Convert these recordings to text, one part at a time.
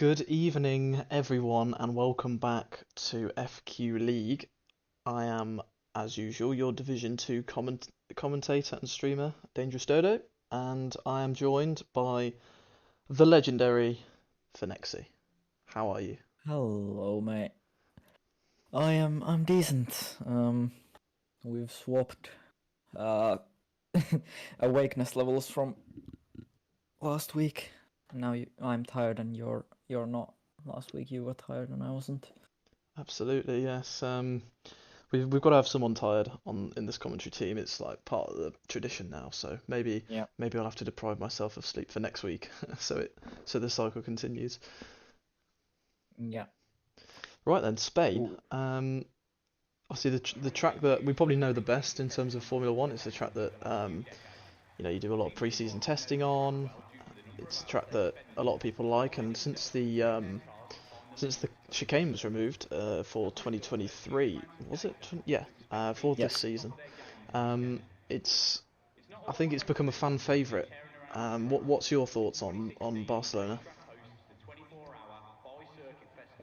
Good evening, everyone, and welcome back to FQ League. I am, as usual, your Division 2 commentator and streamer, Dangerous Dodo, and I am joined by the legendary Finexi. How are you? Hello, mate. I'm decent. We've swapped uh awakeness levels from last week. Now I'm tired and you're not. Last week you were tired and I wasn't. Absolutely, yes. We've got to have someone tired on in this commentary team. It's like part of the tradition now. So maybe Yeah. maybe I'll have to deprive myself of sleep for next week, so the cycle continues. Yeah. Right then, Spain. Ooh. Obviously the track that we probably know the best in terms of Formula One. It's the track that you do a lot of pre-season testing on. It's a track that a lot of people like, and since the chicane was removed for 2023, was it? Yeah, for this Yes. season. It's I think it's become a fan favourite. What's your thoughts on Barcelona?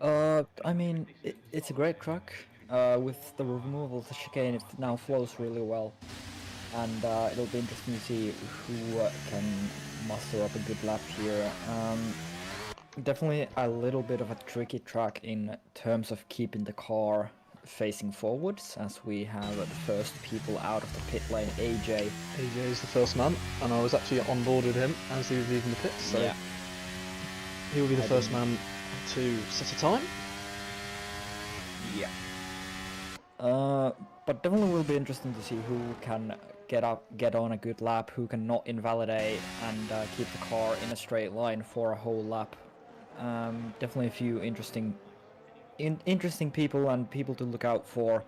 I mean, it's a great track. With the removal of the chicane, it now flows really well, and it'll be interesting to see who can muster up a good lap here. Definitely a little bit of a tricky track in terms of keeping the car facing forwards, as we have the first people out of the pit lane, AJ. AJ is the first man, and I was actually on board with him as he was leaving the pits, so Yeah, he will be the first heading. man to set a time. Yeah. But definitely will be interesting to see who can get on a good lap, who can not invalidate and keep the car in a straight line for a whole lap. Definitely a few interesting people and people to look out for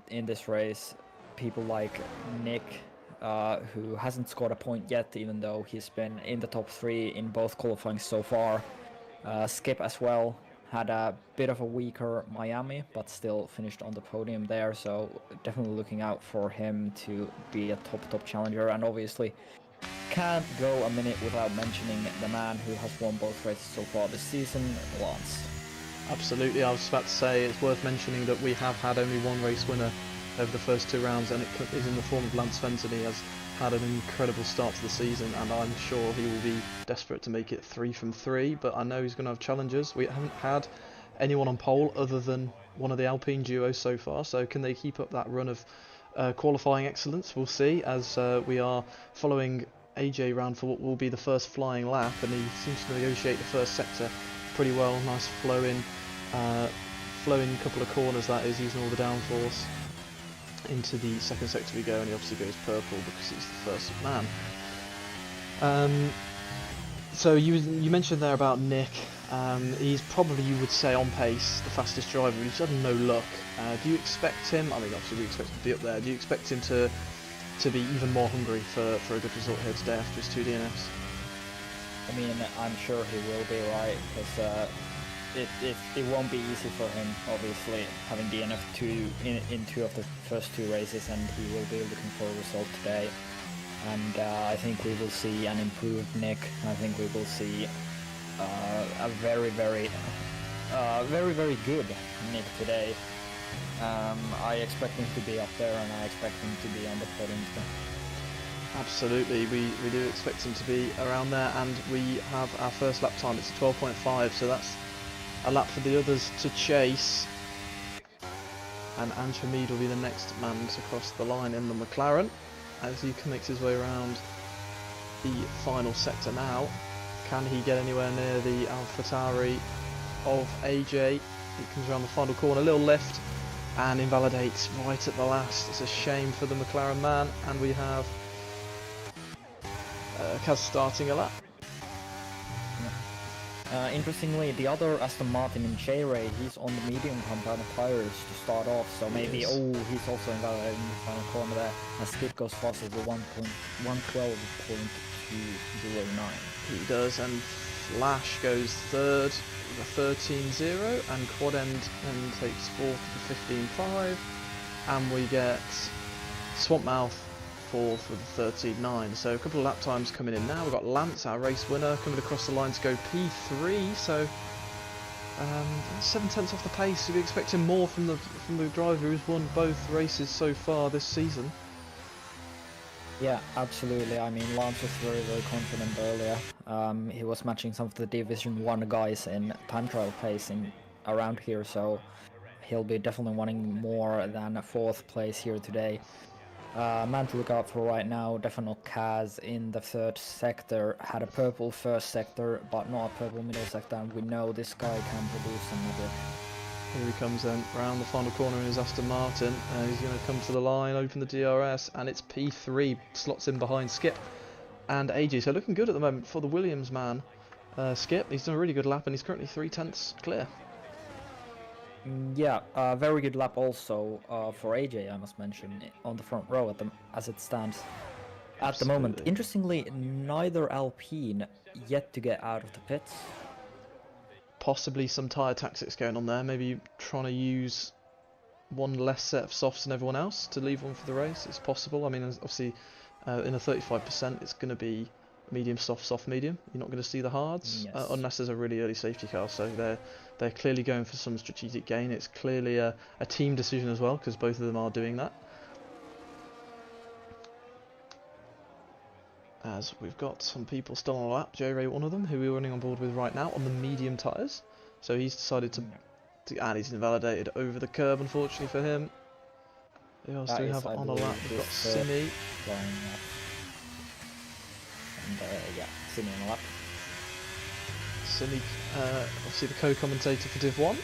in this race. People like Nick, who hasn't scored a point yet, even though he's been in the top 3 in both qualifying so far. Skip as well had a bit of a weaker Miami, but still finished on the podium there. So definitely looking out for him to be a top challenger. And obviously can't go a minute without mentioning the man who has won both races so far this season, Lance. Absolutely, I was about to say it's worth mentioning that we have had only one race winner over the first 2 rounds, and it is in the form of Lance Svensson. He has had an incredible start to the season, and I'm sure he will be desperate to make it 3 from 3. But I know he's going to have challenges. We haven't had anyone on pole other than one of the Alpine duos so far. So can they keep up that run of qualifying excellence? We'll see, as we are following AJ round for what will be the first flying lap, and he seems to negotiate the first sector pretty well. Nice flowing couple of corners, that is, using all the downforce. Into the second sector we go, and he obviously goes purple because he's the first man. So you mentioned there about Nick. He's probably, you would say, on pace the fastest driver. He's had no luck. Do you expect him? I mean, obviously we expect him to be up there. Do you expect him to be even more hungry for a good result here today after his 2 DNFs? I mean, I'm sure he will be, right, because it won't be easy for him, obviously, having DNF in 2 of the first 2 races, and he will be looking for a result today. And I think we will see an improved Nick. I think we will see a very good Nick today. I expect him to be up there, and I expect him to be on the podium today. Absolutely, we do expect him to be around there, and we have our first lap time. It's a 12.5, so that's a lap for the others to chase. And Ange Hamid will be the next man to cross the line in the McLaren as he makes his way around the final sector now. Can he get anywhere near the AlphaTauri of AJ? He comes around the final corner, a little lift, and invalidates right at the last. It's a shame for the McLaren man, and we have Kaz starting a lap. Interestingly, the other Aston Martin in J-Ray, he's on the medium compound tires to start off, so maybe, he's also invalidated in the final corner there, as Skip goes fast as the 112.209. He does, and Flash goes third with a 13.0, and Quad End then takes fourth with a 15.5, and we get Swampmouth 4th with a 13.9. So a couple of lap times coming in now. We've got Lance, our race winner, coming across the line to go P3. So 7/10 off the pace. We'll be expecting more from the driver who's won both races so far this season. Yeah, absolutely. I mean, Lance was very, very confident earlier. He was matching some of the Division 1 guys in time trial pacing around here, so he'll be definitely wanting more than a 4th place here today. Man to look out for right now, definitely Kaz in the 3rd sector. Had a purple 1st sector, but not a purple middle sector, and we know this guy can produce some magic. Here he comes then, round the final corner in his Aston Martin. He's going to come to the line, open the DRS, and it's P3, slots in behind Skip and AJ. So looking good at the moment for the Williams man. Skip, he's done a really good lap and he's currently 3/10 clear. Yeah, very good lap also for AJ, I must mention, on the front row as it stands at the moment. Interestingly, neither Alpine yet to get out of the pits. Possibly some tyre tactics going on there, maybe trying to use one less set of softs than everyone else to leave one for the race. It's possible. I mean, obviously in a 35% it's going to be medium soft, soft medium. You're not going to see the hards. Yes. Unless there's a really early safety car, so they're clearly going for some strategic gain. It's clearly a team decision as well, because both of them are doing that. As we've got some people still on a lap, J-Ray one of them, who we're running on board with right now on the medium tyres. So he's decided to and he's invalidated over the curb, unfortunately for him. Who else do we have on a lap? We've got Simi. And yeah, Simi on a lap. Simi, obviously the co-commentator for Div 1.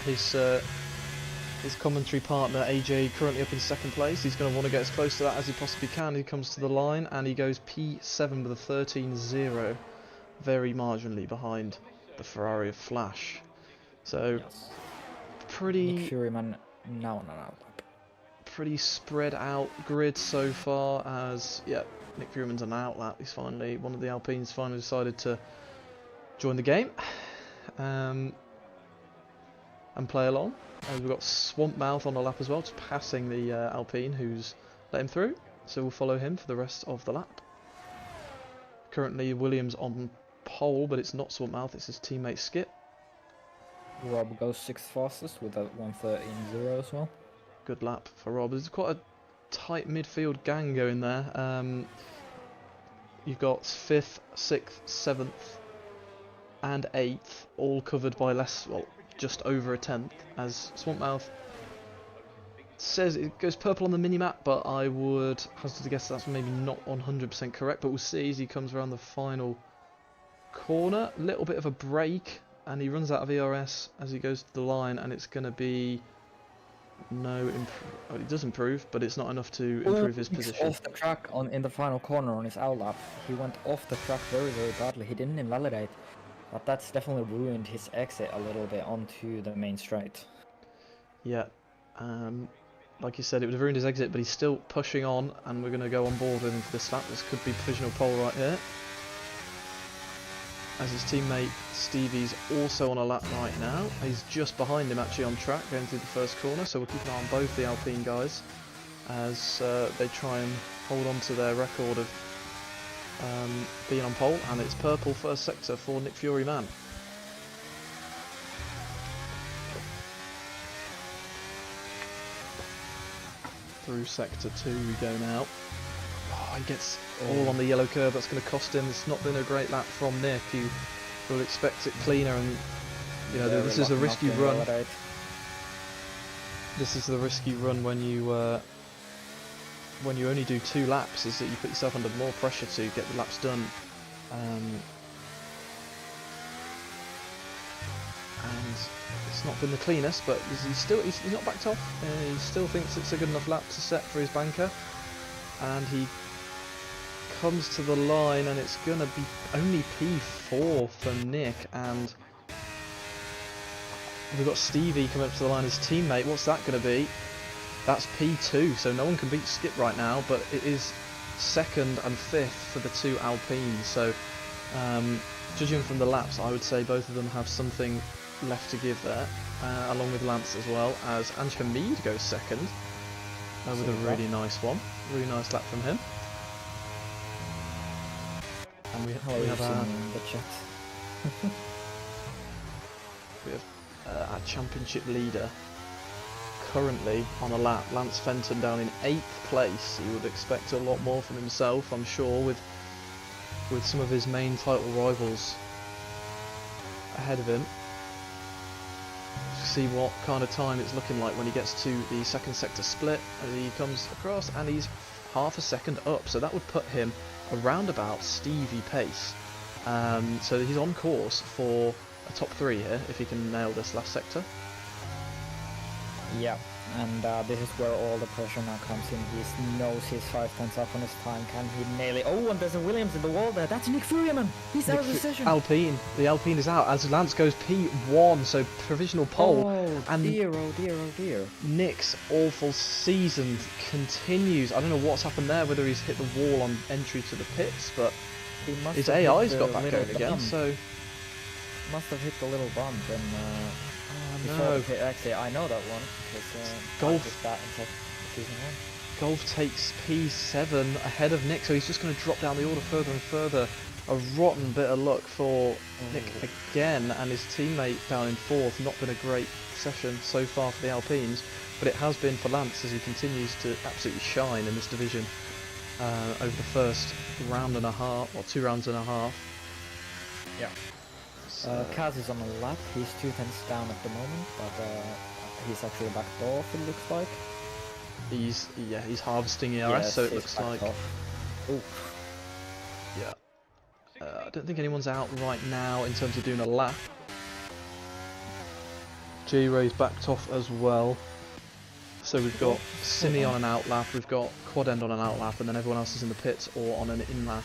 His commentary partner AJ currently up in 2nd place. He's going to want to get as close to that as he possibly can. He comes to the line and he goes P7 with a 13.0, very marginally behind the Ferrari of Flash. So Yes. pretty Nick Furyman now on an out lap. Pretty spread out grid so far. As Nick Furyman's on an out lap. He's finally, one of the Alpines finally decided to join the game and play along. We've got Swampmouth on a lap as well, just passing the Alpine who's let him through, so we'll follow him for the rest of the lap. Currently Williams on pole, but it's not Swampmouth, it's his teammate Skip. Rob goes 6th fastest with a 1:13.0 as well. Good lap for Rob. There's quite a tight midfield gang going there. You've got 5th, 6th, 7th and 8th all covered by just over a 10th, as Swampmouth says it goes purple on the mini-map, but I would hazard to guess that's maybe not 100% correct, but we'll see as he comes around the final corner. Little bit of a break, and he runs out of ERS as he goes to the line, and it's going to be he does improve, but it's not enough to improve his position. Off the track in the final corner on his out lap. He went off the track very, very badly. He didn't invalidate, but that's definitely ruined his exit a little bit onto the main straight. Yeah, like you said, it would have ruined his exit, but he's still pushing on, and we're going to go on board with him for this lap. This could be provisional pole right here, as his teammate Stevie's also on a lap right now. He's just behind him actually on track going through the first corner, so we'll keep an eye on both the Alpine guys as they try and hold on to their record of being on pole, and it's purple 1st sector for Nick Furyman. Through sector 2 we go now. Oh, he gets all on the yellow curb. That's going to cost him. It's not been a great lap from Nick. You will expect it cleaner, and this is a risky run. This is the risky run when you only do 2 laps, is that you put yourself under more pressure to get the laps done. And it's not been the cleanest, but he's not backed off. He still thinks it's a good enough lap to set for his banker, and he comes to the line, and it's gonna be only P4 for Nick, and we've got Stevie coming up to the line as teammate. What's that gonna be? That's P2, so no one can beat Skip right now, but it is 2nd and 5th for the 2 Alpines. So judging from the laps, I would say both of them have something left to give there, along with Lance as well, as Ange Hamid goes 2nd. with a really nice one. Really nice lap from him. And we have the chat. we have our championship leader currently on a lap. Lance Fenton down in 8th place. He would expect a lot more from himself, I'm sure, with some of his main title rivals ahead of him. See what kind of time it's looking like when he gets to the second sector split as he comes across, and he's half a second up, so that would put him around about Stevie pace. So he's on course for a top 3 here if he can nail this last sector. Yeah, and this is where all the pressure now comes in. He knows he's 5 tenths up on his time. Can he nail it? Oh, and there's a Williams in the wall there. That's Nick Furriman. He's out of the session. Alpine. The Alpine is out as Lance goes P1, so provisional pole. Oh, and dear, oh dear, oh dear. Nick's awful season continues. I don't know what's happened there, whether he's hit the wall on entry to the pits, but his AI's got back going again, so... Must have hit the little bump and... no. Actually, I know that one because Golf takes P7 ahead of Nick, so he's just going to drop down the order further and further. A rotten bit of luck for Nick again, and his teammate down in 4th. Not been a great session so far for the Alpines, but it has been for Lance as he continues to absolutely shine in this division over the first round and a half, or 2 rounds and a half. Yeah. Kaz is on a lap. He's 2 tenths down at the moment, but he's actually backed off, it looks like. He's harvesting ERS, yes, so it looks like. Oh. Yeah. I don't think anyone's out right now in terms of doing a lap. G-Ray's backed off as well. So we've got Simi on an out lap, we've got Quad End on an out lap, and then everyone else is in the pits or on an in lap.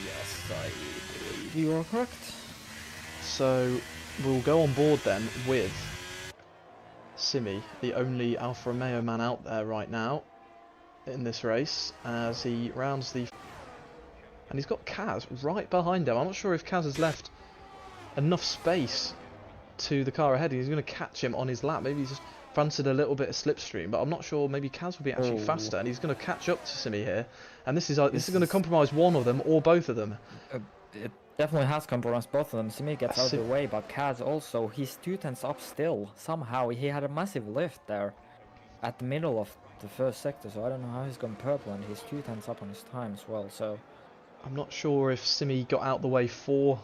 Yes, I believe you are correct. So we'll go on board then with Simi, the only Alfa Romeo man out there right now in this race, as he rounds the... And he's got Kaz right behind him. I'm not sure if Kaz has left enough space to the car ahead. He's going to catch him on his lap. Maybe he's just fancied a little bit of slipstream, but I'm not sure. Maybe Kaz will be actually faster, and he's going to catch up to Simi here. And this is going to compromise one of them or both of them. It definitely has compromised both of them. Simi gets out of the way, but Kaz also, he's 2 tenths up still. Somehow he had a massive lift there at the middle of the first sector, so I don't know how he's gone purple, and he's 2 tenths up on his time as well. So I'm not sure if Simi got out the way for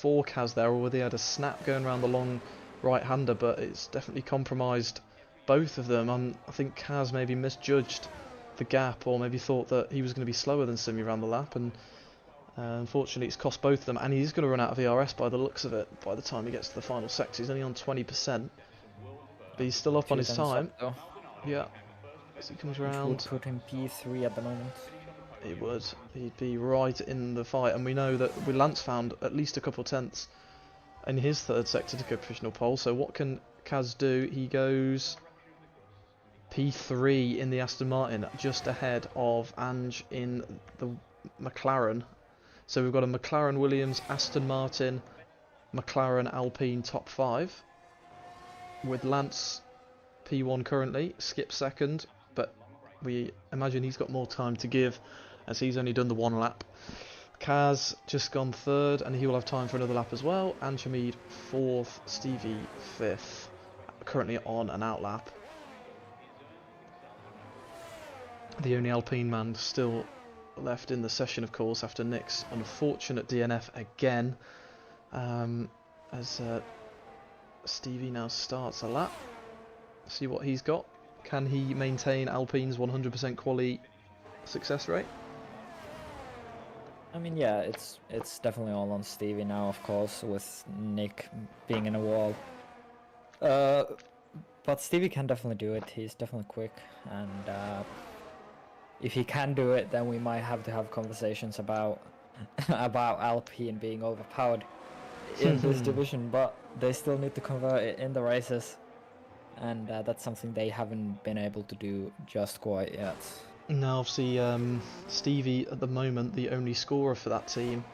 Kaz there, or whether he had a snap going around the long right-hander, but it's definitely compromised both of them. I think Kaz maybe misjudged the gap, or maybe thought that he was going to be slower than Simi around the lap, and unfortunately it's cost both of them, and he's going to run out of ERS by the looks of it by the time he gets to the final sector. He's only on 20%, but he's still up on his time. Yeah, as he comes around. Which would put him P3 at the moment. He would. He'd be right in the fight, and we know that with Lance found at least a couple of tenths in his third sector to go provisional pole. So what can Kaz do? He goes P3 in the Aston Martin, just ahead of Ange in the McLaren. So we've got a McLaren Williams, Aston Martin, McLaren Alpine top 5, with Lance P1 currently, Skip second, but we imagine he's got more time to give, as he's only done the 1 lap. Kaz just gone 3rd, and he will have time for another lap as well. And Hamid 4th, Stevie 5th, currently on an out lap. The only Alpine man still left in the session, of course, after Nick's unfortunate DNF again, as Stevie now starts a lap. See what he's got. Can he maintain Alpine's 100% quali success rate? I mean, yeah, it's definitely all on Stevie now, of course, with Nick being in a wall. But Stevie can definitely do it. He's definitely quick, and if he can do it, then we might have to have conversations about Alpine being overpowered in this division. But they still need to convert it in the races, and that's something they haven't been able to do just quite yet. No, obviously Stevie at the moment the only scorer for that team,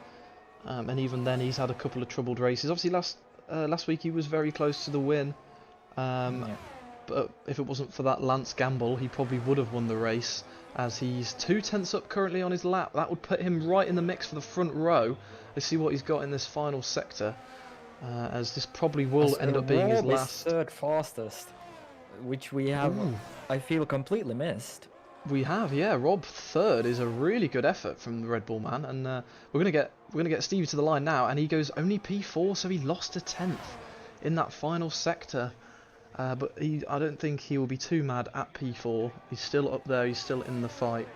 and even then he's had a couple of troubled races. Obviously last week he was very close to the win, but if it wasn't for that Lance gamble, he probably would have won the race, as he's 2 tenths up currently on his lap. That would put him right in the mix for the front row. Let's see what he's got in this final sector, as this probably will end up being his Rob is last. third fastest, which we have, Ooh. I feel, completely missed. We have, yeah. Rob third is a really good effort from the Red Bull man, and we're gonna get Stevie to the line now, and he goes only P4, so he lost a tenth in that final sector. But I don't think he will be too mad at P4. He's still up there. He's still in the fight.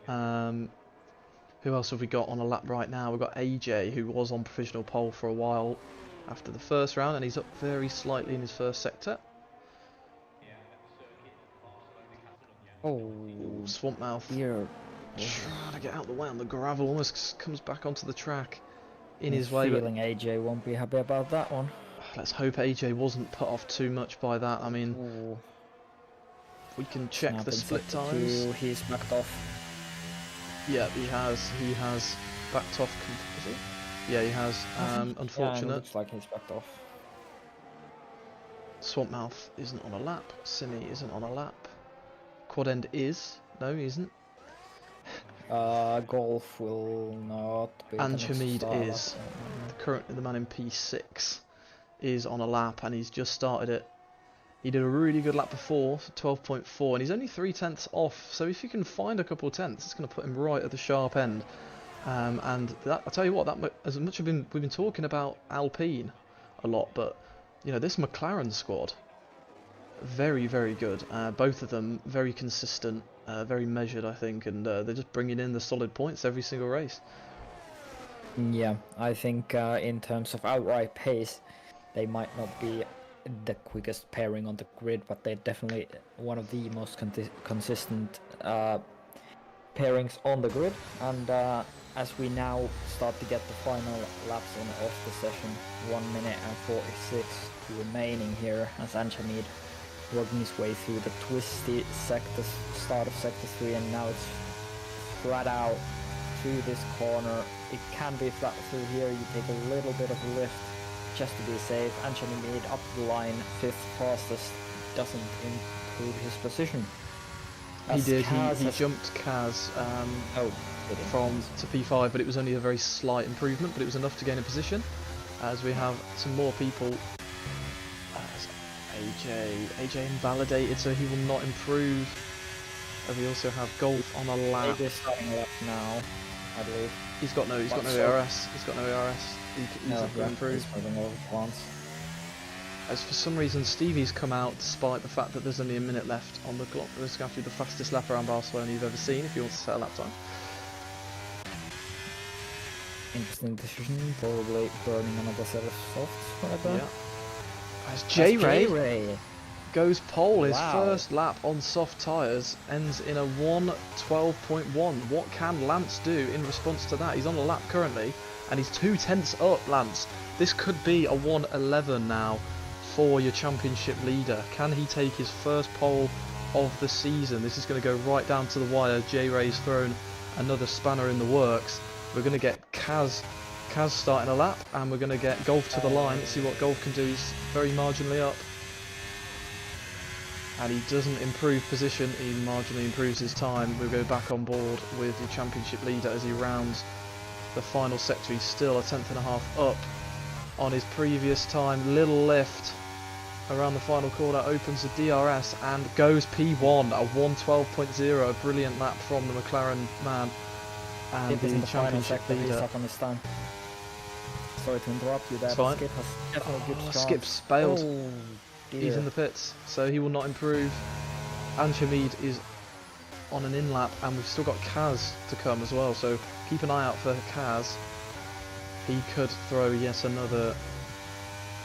Who else have we got on a lap right now? We've got AJ, who was on provisional pole for a while after the first round, and he's up very slightly in his first sector. Oh, Swamp Mouth. dear. Trying to get out of the way on the gravel, almost comes back onto the track in I'm his way. feeling AJ won't be happy about that one. Let's hope AJ wasn't put off too much by that. I mean, Ooh. we can check Snap the in split sector times. 2, he's backed off. Yeah, he has backed off. Is he? Yeah, he has. Yeah, Unfortunate. looks like he's backed off. Swamp Mouth isn't on a lap. Simi isn't on a lap. Quad End is. No, he isn't. Golf will not be. And the next Hamid start. is. Currently the man in P6 is on a lap, and he's just started it. He did a really good lap before, 12.4, and he's only 3 tenths off, so if you can find a couple of tenths, it's going to put him right at the sharp end. And that, I'll tell you what, as much as we've been talking about Alpine a lot, but you know, this McLaren squad, very, very good. Both of them very consistent, very measured, I think, and they're just bringing in the solid points every single race. Yeah, I think in terms of outright pace, they might not be the quickest pairing on the grid, but they're definitely one of the most consistent pairings on the grid. And as we now start to get the final laps on off the session, 1 minute and 46 remaining here as Anchamid working his way through the twisty sector, start of sector 3, and now it's flat out through this corner. It can be flat through here, you take a little bit of a lift just to be safe. Anchamid up the line, 5th fastest, doesn't improve his position. He did, he jumped Kaz from to P5, but it was only a very slight improvement, but it was enough to gain a position. As we have some more people. AJ invalidated, so he will not improve. And we also have Golf on a lap. AJ starting lap now, I believe. He's got no ARS. He's got no ARS. He's not going to improve. He's moving over once. As for some reason, Stevie's come out despite the fact that there's only a minute left on the clock. This is going to be the fastest lap around Barcelona you've ever seen if you want to set a lap time. Interesting decision, probably burning another set of softs right there. Yeah. As J-Ray goes pole, his first lap on soft tyres ends in a 1:12.1. What can Lance do in response to that? He's on a lap currently, and he's 2 tenths up, Lance. This could be a 1:11 now for your championship leader. Can he take his first pole of the season? This is going to go right down to the wire. J-Ray's thrown another spanner in the works. We're going to get Kaz starting a lap, and we're going to get Golf to the line. Let's see what Golf can do. He's very marginally up, and he doesn't improve position, he marginally improves his time. We'll go back on board with the championship leader as he rounds the final sector. He's still a 10.5 up on his previous time. Little lift around the final corner, opens the DRS and goes P1, a 1:12.0. A brilliant lap from the McLaren man and the championship leader. Up on the stand. Sorry to interrupt you there. Fine. Skip has definitely good stance. Skip's bailed. Oh, He's in the pits, so he will not improve. Anchamid is on an in-lap, and we've still got Kaz to come as well, so keep an eye out for Kaz. He could throw yet another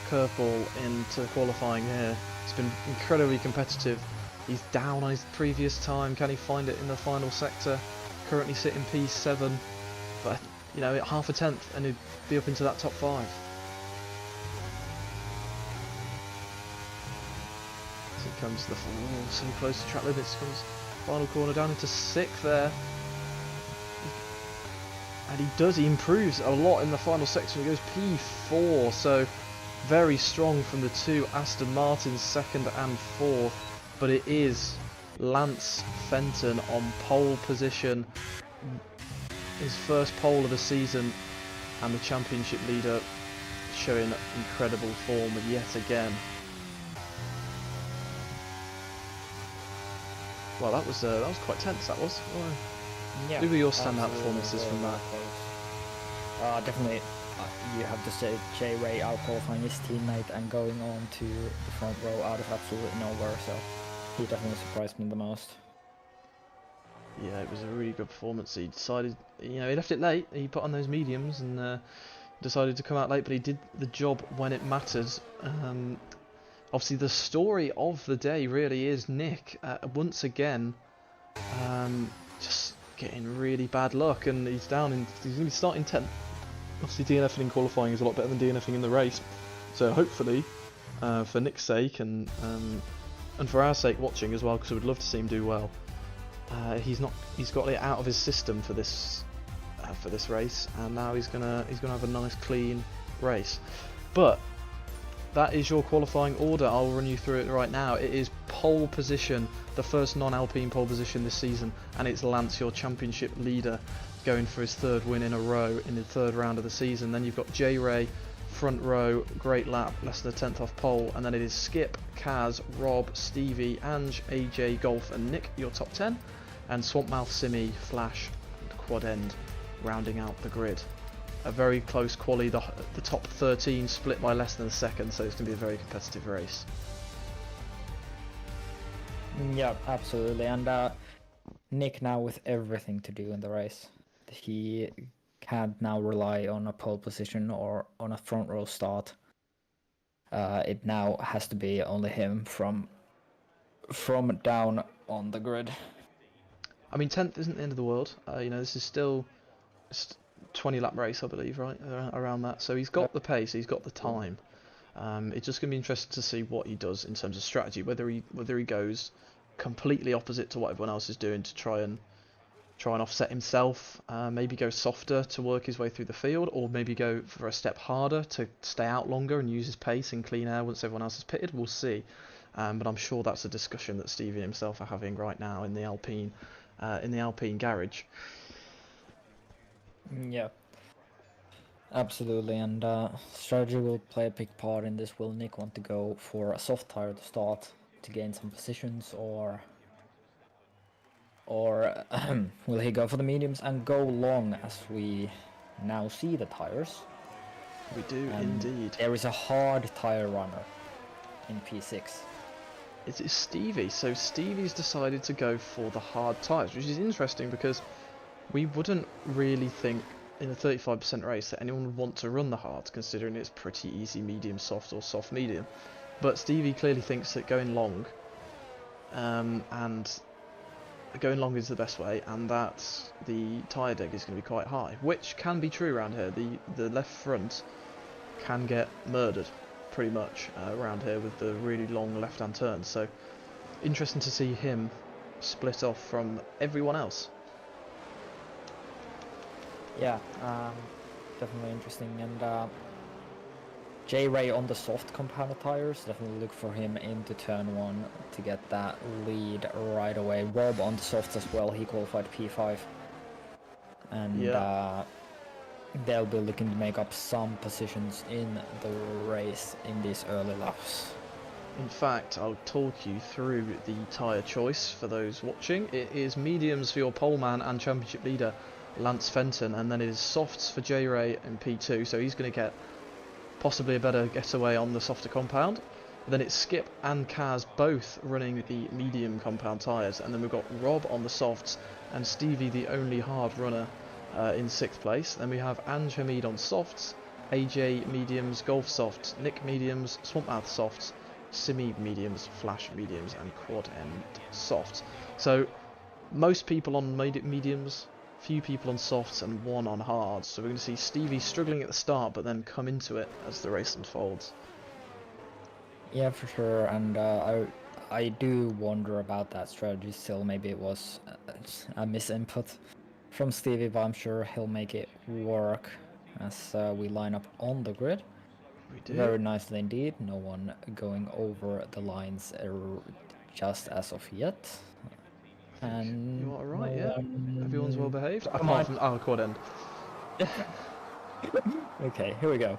curveball into qualifying here. It's been incredibly competitive. He's down on his previous time. Can he find it in the final sector? Currently sitting P7, but you know, half a tenth and he'd be up into that top 5. As it comes to the so close to track limits, comes final corner down into 6th there. And he improves a lot in the final section. He goes P4, so very strong from the two Aston Martins, second and fourth, but it is Lance Fenton on pole position, his first pole of the season, and the championship leader showing incredible form yet again. Well, that was quite tense. That was. Yeah. Who were your standout absolutely, performances from very that? close. Definitely, you have to say Jay Ray out qualifying his teammate and going on to the front row out of absolutely nowhere. So he definitely surprised me the most. Yeah, it was a really good performance. He decided, he left it late. He put on those mediums and decided to come out late, but he did the job when it mattered. Obviously, the story of the day really is Nick once again, just getting really bad luck, and he's down in. He's going to be starting 10th. Obviously, DNFing in qualifying is a lot better than DNFing in the race. So hopefully, for Nick's sake and for our sake watching as well, because we'd love to see him do well. He's got it out of his system for this race, and now he's gonna have a nice clean race. But that is your qualifying order. I'll run you through it right now. It is pole position, the first non-Alpine pole position this season, and it's Lance, your championship leader, going for his third win in a row in the third round of the season. Then you've got J Ray, front row, great lap, less than a 10th off pole, and then it is Skip, Kaz, Rob, Stevie, Ange, AJ, Golf, and Nick, your top 10, and Swampmouth, Simi, Flash, and Quad End rounding out the grid. A very close quali, the top 13 split by less than a second, so it's going to be a very competitive race. Yeah, absolutely. And Nick now with everything to do in the race. He can't now rely on a pole position or on a front row start. It now has to be only him from down on the grid. I mean, 10th isn't the end of the world. This is still 20 lap race, I believe, right? Around that. So he's got the pace, he's got the time. It's just going to be interesting to see what he does in terms of strategy, whether he goes completely opposite to what everyone else is doing to try and offset himself, maybe go softer to work his way through the field, or maybe go for a step harder to stay out longer and use his pace in clean air once everyone else is pitted. We'll see. But I'm sure that's a discussion that Stevie himself are having right now in the Alpine garage. Yeah, absolutely. And strategy will play a big part in this. Will Nick want to go for a soft tire to start to gain some positions, or will he go for the mediums and go long as we now see the tires? We do indeed. There is a hard tire runner in P6. It is Stevie. So Stevie's decided to go for the hard tyres, which is interesting because we wouldn't really think in a 35% race that anyone would want to run the hards, considering it's pretty easy medium soft or soft medium. But Stevie clearly thinks that going long is the best way, and that the tyre deg is going to be quite high, which can be true around here. The left front can get murdered pretty much around here with the really long left-hand turns. So interesting to see him split off from everyone else. Yeah, definitely interesting. And J-Ray on the soft compounded tires, definitely look for him into turn 1 to get that lead right away. Rob on the softs as well, he qualified P5. And they'll be looking to make up some positions in the race in these early laps. In fact, I'll talk you through the tyre choice for those watching. It is mediums for your poleman and championship leader, Lance Fenton, and then it is softs for J-Ray in P2, so he's going to get possibly a better getaway on the softer compound. Then it's Skip and Kaz both running the medium compound tyres, and then we've got Rob on the softs and Stevie, the only hard runner, in 6th place. Then we have Ange Hamid on softs, AJ mediums, Golf softs, Nick mediums, Swampmouth softs, Simi mediums, Flash mediums, and Quad End softs. So most people on mediums, few people on softs, and one on hards. So we're going to see Stevie struggling at the start, but then come into it as the race unfolds. Yeah, for sure. And I do wonder about that strategy still. Maybe it was a misinput from Stevie, but I'm sure he'll make it work as we line up on the grid. We do. Very nicely indeed. No one going over the lines just as of yet. And You are right, no yeah. one... Everyone's well behaved. Come on. Apart from our quad end. Okay, here we go.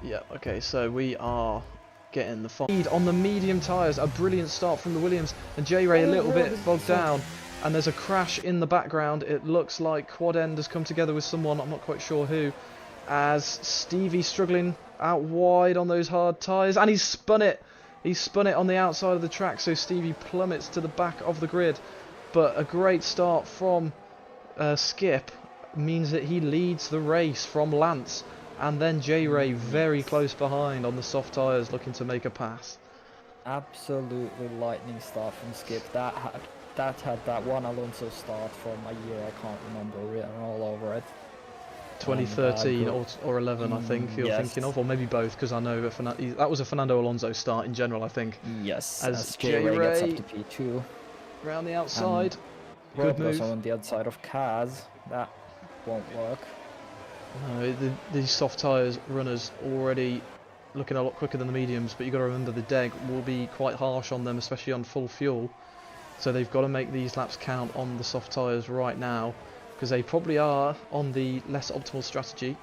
Yeah, okay, so we are getting the lead on the medium tyres. A brilliant start from the Williams. And J-Ray a little bit bogged down. And there's a crash in the background. It looks like quad end has come together with someone, I'm not quite sure who. As Stevie struggling out wide on those hard tyres. And he's spun it. He spun it on the outside of the track, so Stevie plummets to the back of the grid. But a great start from Skip means that he leads the race from Lance. And then J-Ray very close behind on the soft tyres looking to make a pass. Absolutely lightning start from Skip. That had that one Alonso start from a year I can't remember written all over it. 2013 or 11, I think you're thinking of, or maybe both, because I know that was a Fernando Alonso start in general, I think. Yes, as J-Ray gets up to P2. Round the outside. Good move. On the outside of Kaz. That won't work. No, these soft tyres runners already looking a lot quicker than the mediums, but you've got to remember the deg will be quite harsh on them, especially on full fuel. So they've got to make these laps count on the soft tyres right now, because they probably are on the less optimal strategy.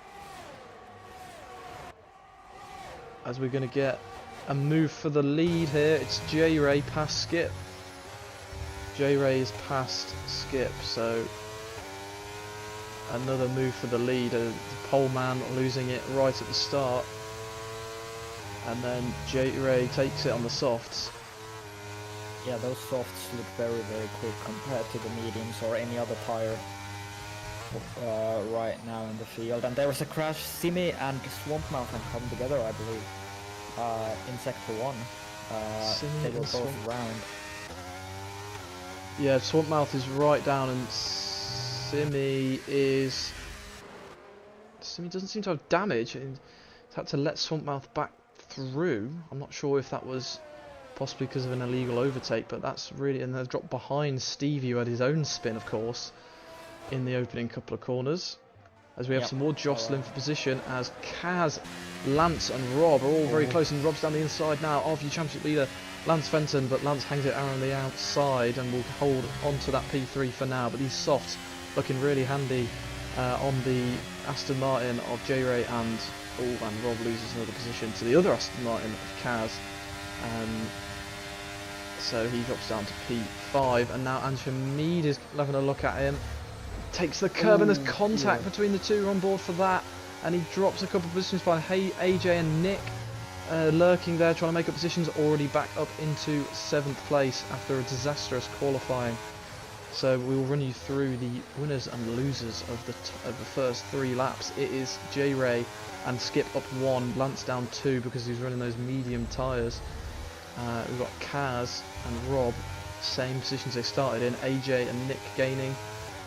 As we're going to get a move for the lead here, it's J-Ray past Skip. J-Ray's past Skip, so another move for the lead. The pole man losing it right at the start, and then J-Ray takes it on the softs. Yeah, those softs look very, very quick compared to the mediums or any other tyre right now in the field. And there was a crash. Simi and Swampmouth had come together, I believe, in Sector 1. They were both around. Yeah, Swampmouth is right down, and Simi doesn't seem to have damage, and had to let Swampmouth back through. I'm not sure if that was possibly because of an illegal overtake, but that's really... And they've dropped behind Stevie, who had his own spin, of course, in the opening couple of corners. As we have some more jostling for position, as Kaz, Lance and Rob are all very close, and Rob's down the inside now of your championship leader, Lance Fenton, but Lance hangs it around the outside and will hold on to that P3 for now. But these softs looking really handy on the Aston Martin of J-Ray, and Rob loses another position to the other Aston Martin of Kaz. So he drops down to P5, and now Andrew Mead is having a look at him. Takes the curb, and there's contact between the two. We're on board for that, and he drops a couple of positions by AJ and Nick. Lurking there, trying to make up positions, already back up into 7th place after a disastrous qualifying. So we will run you through the winners and losers of the first 3 laps. It is J-Ray and Skip up 1, Lance down 2 because he's running those medium tyres. We've got Kaz and Rob, same positions they started in. AJ and Nick gaining.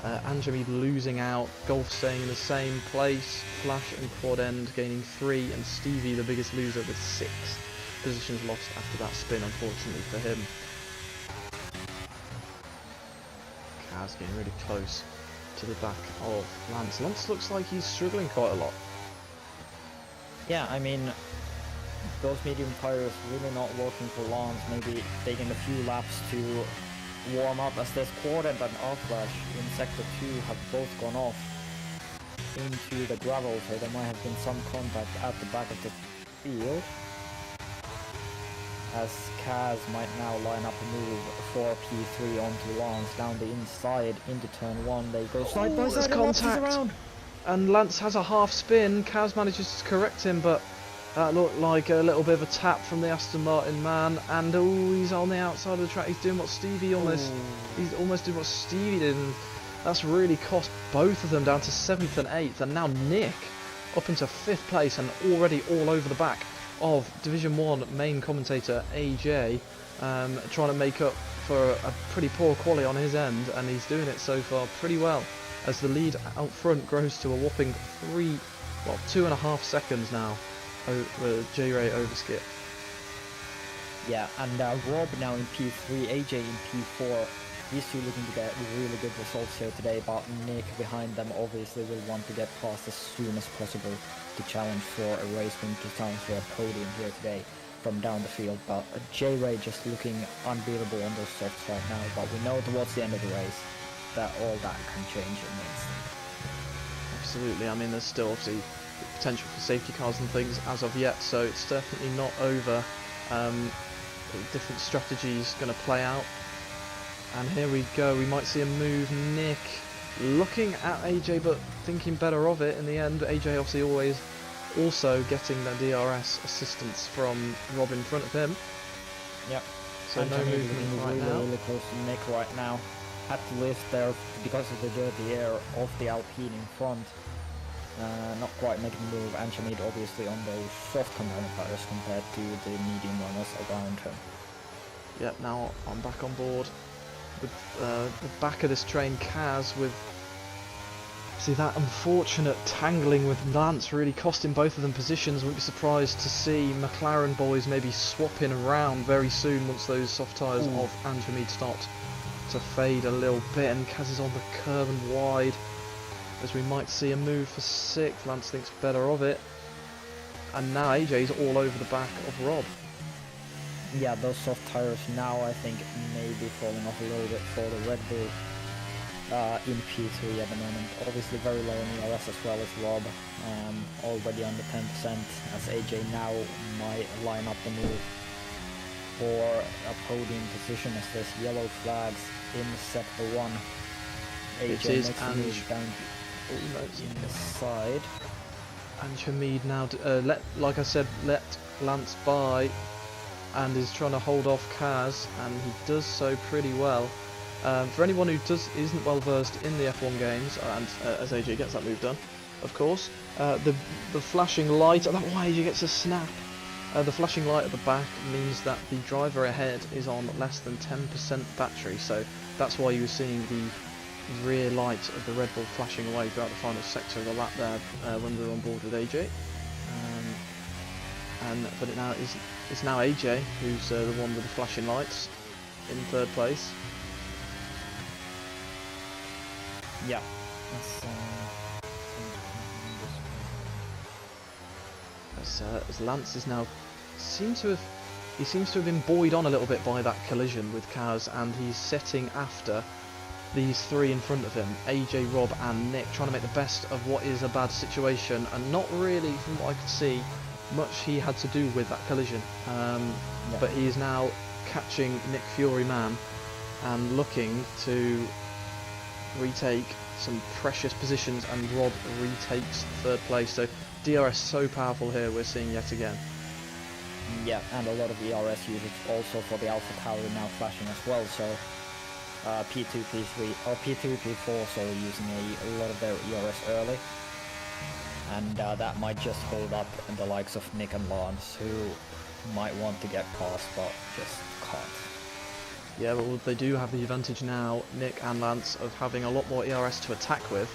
Anjamid losing out, Golf staying in the same place, Flash and Quad End gaining 3, and Stevie the biggest loser with 6 positions lost after that spin, unfortunately for him. Kaz getting really close to the back of Lance. Lance looks like he's struggling quite a lot. Yeah, I mean, those medium tyres really not working for Lance, maybe taking a few laps to warm up, as there's Quad End and R-Flash in Sector 2 have both gone off into the gravel, so there might have been some contact at the back of the field. As Kaz might now line up a move for P3 onto Lance down the inside into turn 1. They go side by side, contact, and Lance has a half spin. Kaz manages to correct him, but that looked like a little bit of a tap from the Aston Martin man, and he's on the outside of the track. He's doing what Stevie he's almost doing what Stevie did, and that's really cost both of them down to 7th and 8th, and now Nick up into 5th place and already all over the back of Division 1 main commentator AJ, trying to make up for a pretty poor quali on his end, and he's doing it so far pretty well, as the lead out front grows to a whopping 2.5 seconds now. J-Ray over Skip. Yeah, and Rob now in P3, AJ in P4. These two looking to get really good results here today, but Nick behind them obviously will want to get past as soon as possible to challenge for a race win, to challenge for a podium here today from down the field. But J-Ray just looking unbeatable on those softs right now, but we know towards the end of the race that all that can change in an instant. Absolutely, I mean there's still obviously potential for safety cars and things as of yet, so it's definitely not over. Different strategies going to play out, and here we go. We might see a move. Nick looking at AJ but thinking better of it in the end. AJ obviously always also getting the DRS assistance from Rob in front of him. Yep. So no movement right now. Really close to Nick right now. Had to lift there because of the dirty air of the Alpine in front. Not quite making the move, and Shamid obviously on those soft component tires compared to the medium runners around him. Yep, now I'm back on board with the back of this train, Kaz, with see that unfortunate tangling with Lance really costing both of them positions. Wouldn't be surprised to see McLaren boys maybe swapping around very soon once those soft tyres of Anjamid start to fade a little bit, and Kaz is on the curb and wide, as we might see a move for 6th. Lance thinks better of it, and now AJ's all over the back of Rob. Yeah, those soft tires now I think may be falling off a little bit for the Red Bull in P3 at the moment. Obviously very low in ERS as well as Rob, already under 10%, as AJ now might line up the move for a podium position as there's yellow flags in sector 1. AJ It is makes the move down in the side. And Hamid now, like I said, let Lance by, and is trying to hold off Kaz, and he does so pretty well. For anyone who isn't well versed in the F1 games, and as AJ gets that move done, of course, the flashing light, why AJ gets a snap. The flashing light at the back means that the driver ahead is on less than 10% battery, so that's why you were seeing the rear light of the Red Bull flashing away throughout the final sector of the lap there when we were on board with AJ. But it's now AJ who's the one with the flashing lights in 3rd place. Yeah. As Lance is now seems to have been buoyed on a little bit by that collision with Kaz, and he's setting after these 3 in front of him, AJ, Rob and Nick, trying to make the best of what is a bad situation, and not really, from what I could see, much he had to do with that collision. But he is now catching Nick Fury man and looking to retake some precious positions, and Rob retakes 3rd place. So DRS so powerful here, we're seeing yet again. Yeah, and a lot of ERS usage also for the Alpha Tower now flashing as well, so P2, P3, or P3, P4, so using a lot of their ERS early, and that might just hold up in the likes of Nick and Lance, who might want to get past but just can't. Yeah, well, they do have the advantage now, Nick and Lance, of having a lot more ERS to attack with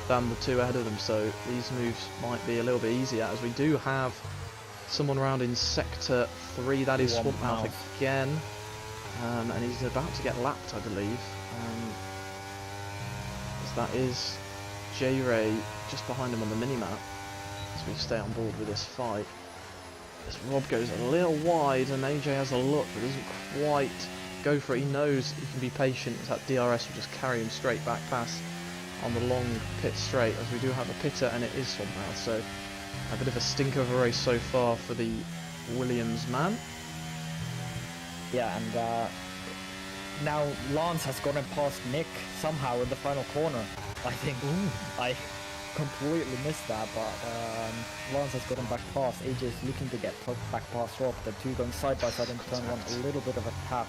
than the 2 ahead of them, so these moves might be a little bit easier, as we do have someone around in sector 3, that is Swamp Mouth again, and he's about to get lapped, I believe, as that is J-Ray just behind him on the minimap, as we stay on board with this fight. As Rob goes a little wide, and AJ has a look, but doesn't quite go for it. He knows he can be patient, as that DRS will just carry him straight back past on the long pit straight, as we do have a pitter, and it is Swamp Mouth, so a bit of a stinker of a race so far for the Williams man. Yeah, and now Lance has gotten past Nick somehow in the final corner, I think. I completely missed that, but Lance has gotten back past. AJ is looking to get back past Rob. The 2 going side by side in turn 1, a little bit of a tap.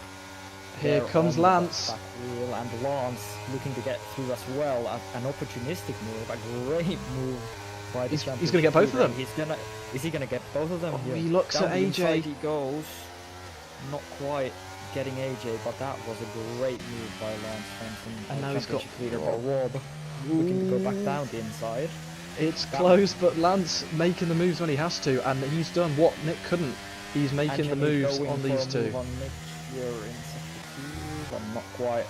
Here comes Lance. Back wheel, and Lance looking to get through as well. An opportunistic move, a great move by the He's going to get both of them. Is he going to get both of them? Oh, here? he looks Down at the inside AJ. he goes. Not quite getting AJ, but that was a great move by Lance Fenton. And now he's got leader, but Rob looking to go back down the inside. It's close, but Lance making the moves when he has to, and he's done what Nick couldn't. He's making the moves on these 2. On Nick here in sector 2, but not quite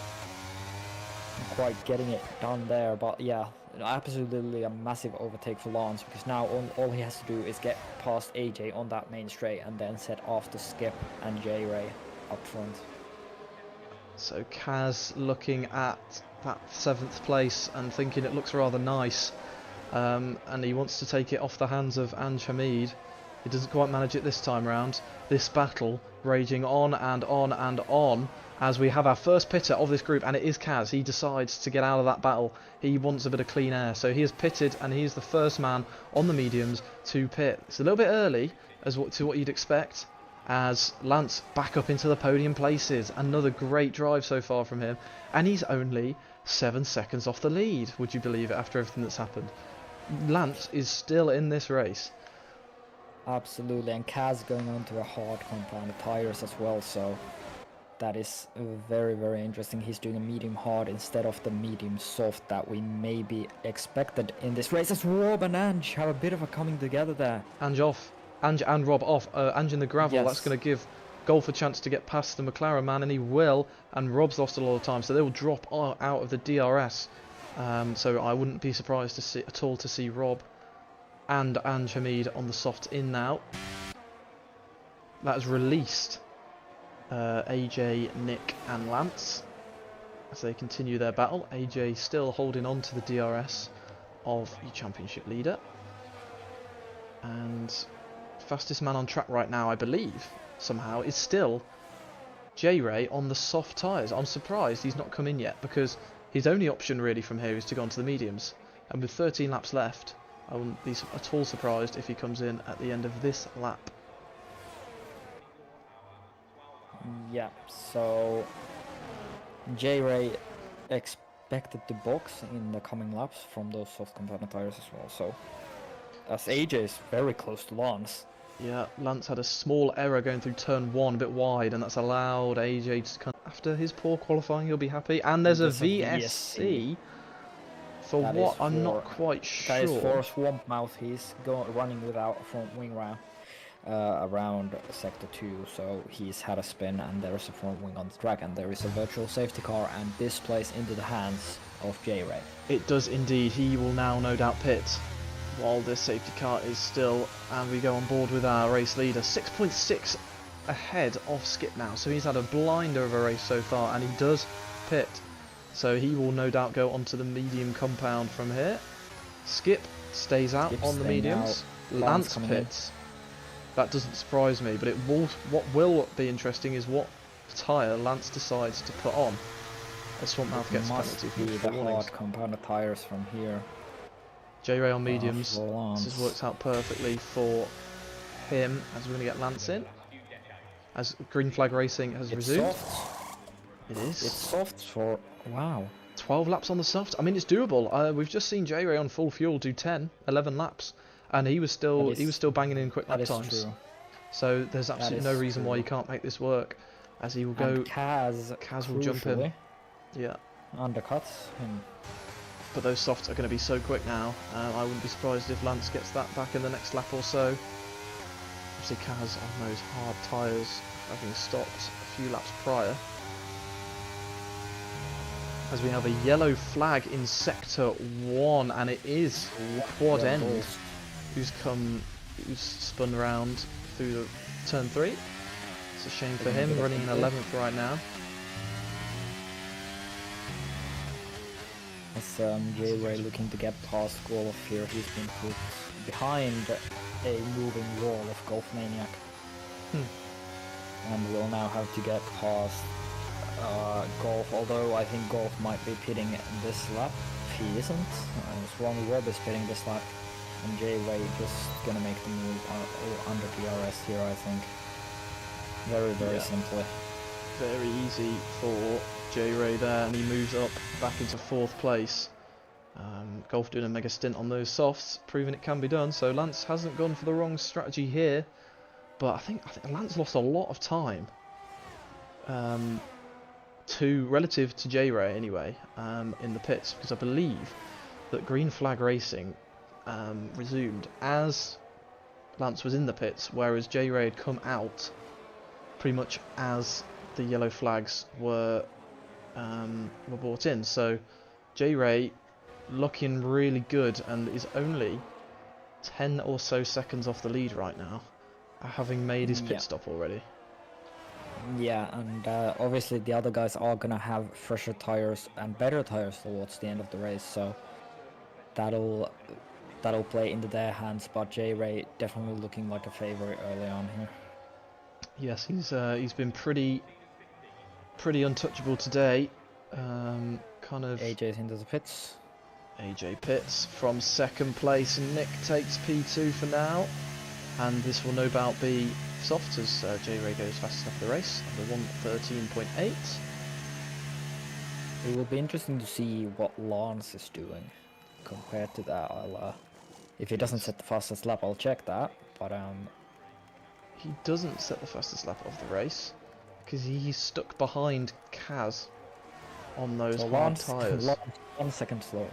quite getting it done there, but yeah, absolutely a massive overtake for Lance, because now all he has to do is get past AJ on that main straight and then set off to Skip and J-Ray up front. So Kaz looking at that 7th place and thinking it looks rather nice, and he wants to take it off the hands of Anj Hamid. He doesn't quite manage it this time round. This battle raging on and on and on as we have our first pitter of this group, and it is Kaz. He decides to get out of that battle. He wants a bit of clean air, so he is pitted, and he is the first man on the mediums to pit. It's a little bit early to what you'd expect, as Lance back up into the podium places. Another great drive so far from him, and he's only 7 seconds off the lead. Would you believe it, after everything that's happened? Lance is still in this race. Absolutely, and Kaz going on to a hard compound tires as well, so that is very, very interesting. He's doing a medium hard instead of the medium soft that we maybe expected in this race, as Rob and Ange have a bit of a coming together there. Ange off. Ange and Rob off. Ange in the gravel. Yes. That's going to give Golf a chance to get past the McLaren man, and he will. And Rob's lost a lot of time, so they will drop out of the DRS. So I wouldn't be surprised to see Rob and Ange Hamid on the soft in now. That has released AJ, Nick and Lance as they continue their battle. AJ still holding on to the DRS of the championship leader. And fastest man on track right now, I believe, somehow, is still J-Ray on the soft tyres. I'm surprised he's not come in yet, because his only option really from here is to go onto the mediums. And with 13 laps left, I wouldn't be at all surprised if he comes in at the end of this lap. Yeah, so J-Ray expected to box in the coming laps from those soft component tires as well, so as AJ is very close to Lance. Yeah, Lance had a small error going through turn 1 a bit wide, and that's allowed AJ to come. After his poor qualifying, he'll be happy. And there's a VSC for that what I'm not quite sure. That is for Swamp Mouth. He's running without a front wing round around sector 2, so he's had a spin, and there is a front wing on the track, and there is a virtual safety car, and this plays into the hands of J-Ray. It does indeed. He will now no doubt pit while this safety car is still, and we go on board with our race leader. 6.6 ahead of Skip now, so he's had a blinder of a race so far, and he does pit, so he will no doubt go onto the medium compound from here. Skip stays out on the mediums. Lance pits. That doesn't surprise me, but what will be interesting is what tyre Lance decides to put on as Swamp Mouth gets a penalty for the hard compound tires from here. J-Ray on mediums. This has worked out perfectly for him, as we're going to get Lance in. As green flag racing has resumed. Soft. It is. It's soft for... wow. 12 laps on the soft. I mean, it's doable. We've just seen J-Ray on full fuel do 11 laps. And he was still banging in quick lap times. True. So there's absolutely no reason why you can't make this work. As he will go... And Kaz will jump in. Yeah. Undercuts him. But those softs are going to be so quick now. I wouldn't be surprised if Lance gets that back in the next lap or so. Obviously Kaz on those hard tyres, having stopped a few laps prior. As we have a yellow flag in sector 1, and it is Quad End who's spun around through the turn 3. It's a shame for him, running in 11th right now. As J-Ray looking to get past Golf here, he's been put behind a moving wall of Golf Maniac. And will now have to get past Golf, although I think Golf might be pitting this lap. If he isn't, Swan Rob is pitting this lap, and J-Ray just gonna make the move under DRS here, I think. Very simply. Very easy for J-Ray there, and he moves up back into 4th place. Golf doing a mega stint on those softs, proving it can be done. So Lance hasn't gone for the wrong strategy here, but I think Lance lost a lot of time relative to J-Ray anyway, in the pits, because I believe that green flag racing resumed as Lance was in the pits, whereas J-Ray had come out pretty much as the yellow flags were were brought in. So J-Ray looking really good and is only 10 or so seconds off the lead right now, having made his pit stop already. Yeah, and obviously the other guys are gonna have fresher tires and better tires towards the end of the race, so that'll play into their hands. But J-Ray definitely looking like a favorite early on here. Yes, he's been pretty untouchable today. Kind of. AJ's into the pits. AJ pits from second place, and Nick takes P2 for now. And this will no doubt be soft as J-Ray goes fastest enough of the race, under 1:13.8. It will be interesting to see what Lance is doing compared to that. If he doesn't set the fastest lap, I'll check that. But he doesn't set the fastest lap of the race because he's stuck behind Kaz on those hard tyres. 1 second slower.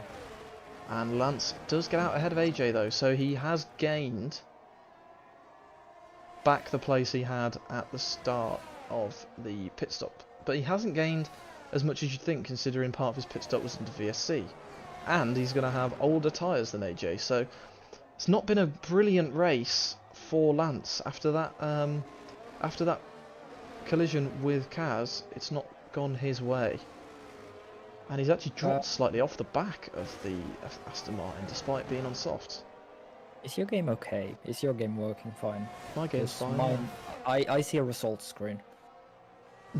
And Lance does get out ahead of AJ though, so he has gained back the place he had at the start of the pit stop. But he hasn't gained as much as you'd think, considering part of his pit stop was into VSC. And he's going to have older tyres than AJ, so it's not been a brilliant race for Lance. After that collision with Kaz, it's not gone his way. And he's actually dropped slightly off the back of the Aston Martin, despite being on softs. Is your game okay? Is your game working fine? My game's fine. Mine, I see a results screen.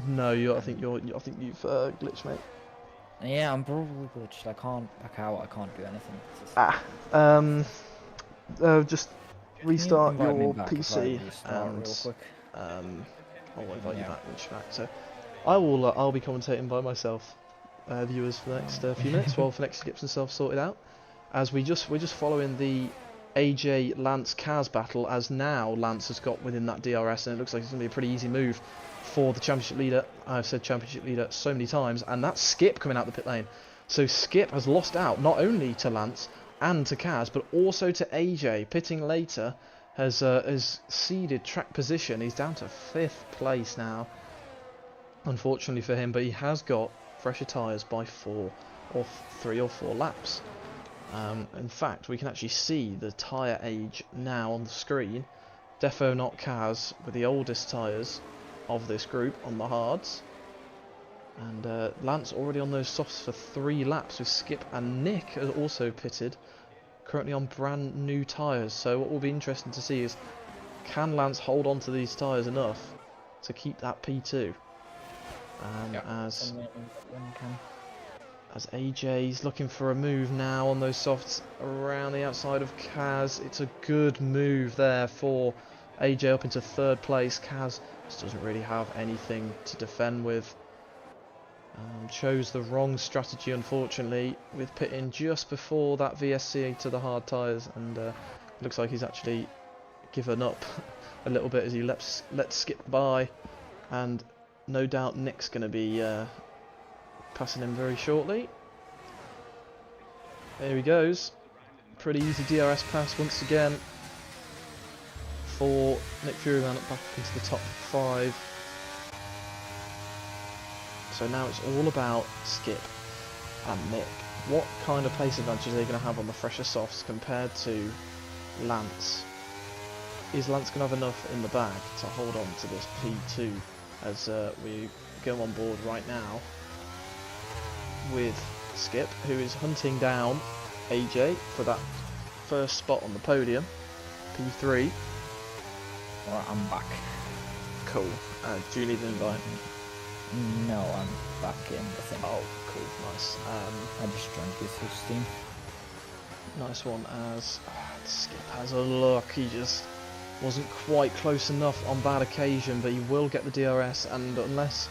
No, I think you've glitched, mate. Yeah, I'm probably glitched. I can't back out. I can't do anything. Just restart your back PC and real quick? I'll invite you back when you're back. So I'll be commentating by myself, viewers, for the next few minutes while Phoenix gets himself sorted out. As we're just following the AJ Lance Kaz battle, as now Lance has got within that DRS, and it looks like it's going to be a pretty easy move for the championship leader. I've said championship leader so many times, and that's Skip coming out the pit lane. So Skip has lost out not only to Lance and to Kaz, but also to AJ. Pitting later has ceded track position. He's down to 5th place now, unfortunately for him, but he has got fresher tyres by 3 or 4 laps. In fact, we can actually see the tyre age now on the screen. Defo not Kaz with the oldest tyres of this group on the hards. And Lance already on those softs for 3 laps, with Skip and Nick has also pitted, currently on brand new tyres. So what will be interesting to see is, can Lance hold on to these tyres enough to keep that P2? As AJ's looking for a move now on those softs around the outside of Kaz. It's a good move there for AJ up into 3rd place. Kaz just doesn't really have anything to defend with. Chose the wrong strategy, unfortunately, with pitting just before that VSC to the hard tyres, and looks like he's actually given up a little bit as he lets Skip by, and no doubt Nick's going to be passing him very shortly. There he goes. Pretty easy DRS pass once again for Nick Furyman back into the top 5. So now it's all about Skip and Nick. What kind of pace advantage are they going to have on the fresher softs compared to Lance? Is Lance going to have enough in the bag to hold on to this P2 as we go on board right now with Skip, who is hunting down AJ for that first spot on the podium, P3. Alright, I'm back. Cool. Do you need an invite? No, I'm back in the thing. Oh, cool, nice. I just joined you through Steam. Nice one, as Skip has a look. He just wasn't quite close enough on that occasion, but he will get the DRS, and unless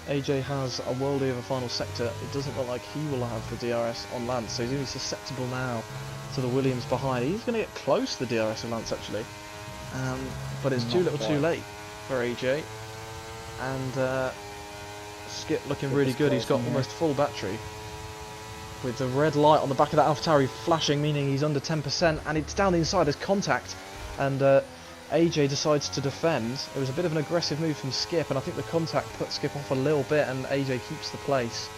AJ has a worldie of a final sector, it doesn't look like he will have the DRS on Lance, so he's going to be susceptible now to the Williams behind. He's going to get close to the DRS of Lance, actually, but it's too little too late for AJ, and Skip looking really good. He's got almost full battery, with the red light on the back of that AlphaTauri flashing, meaning he's under 10%, and it's down the inside as contact, and AJ decides to defend. It was a bit of an aggressive move from Skip, and I think the contact put Skip off a little bit, and AJ keeps the place.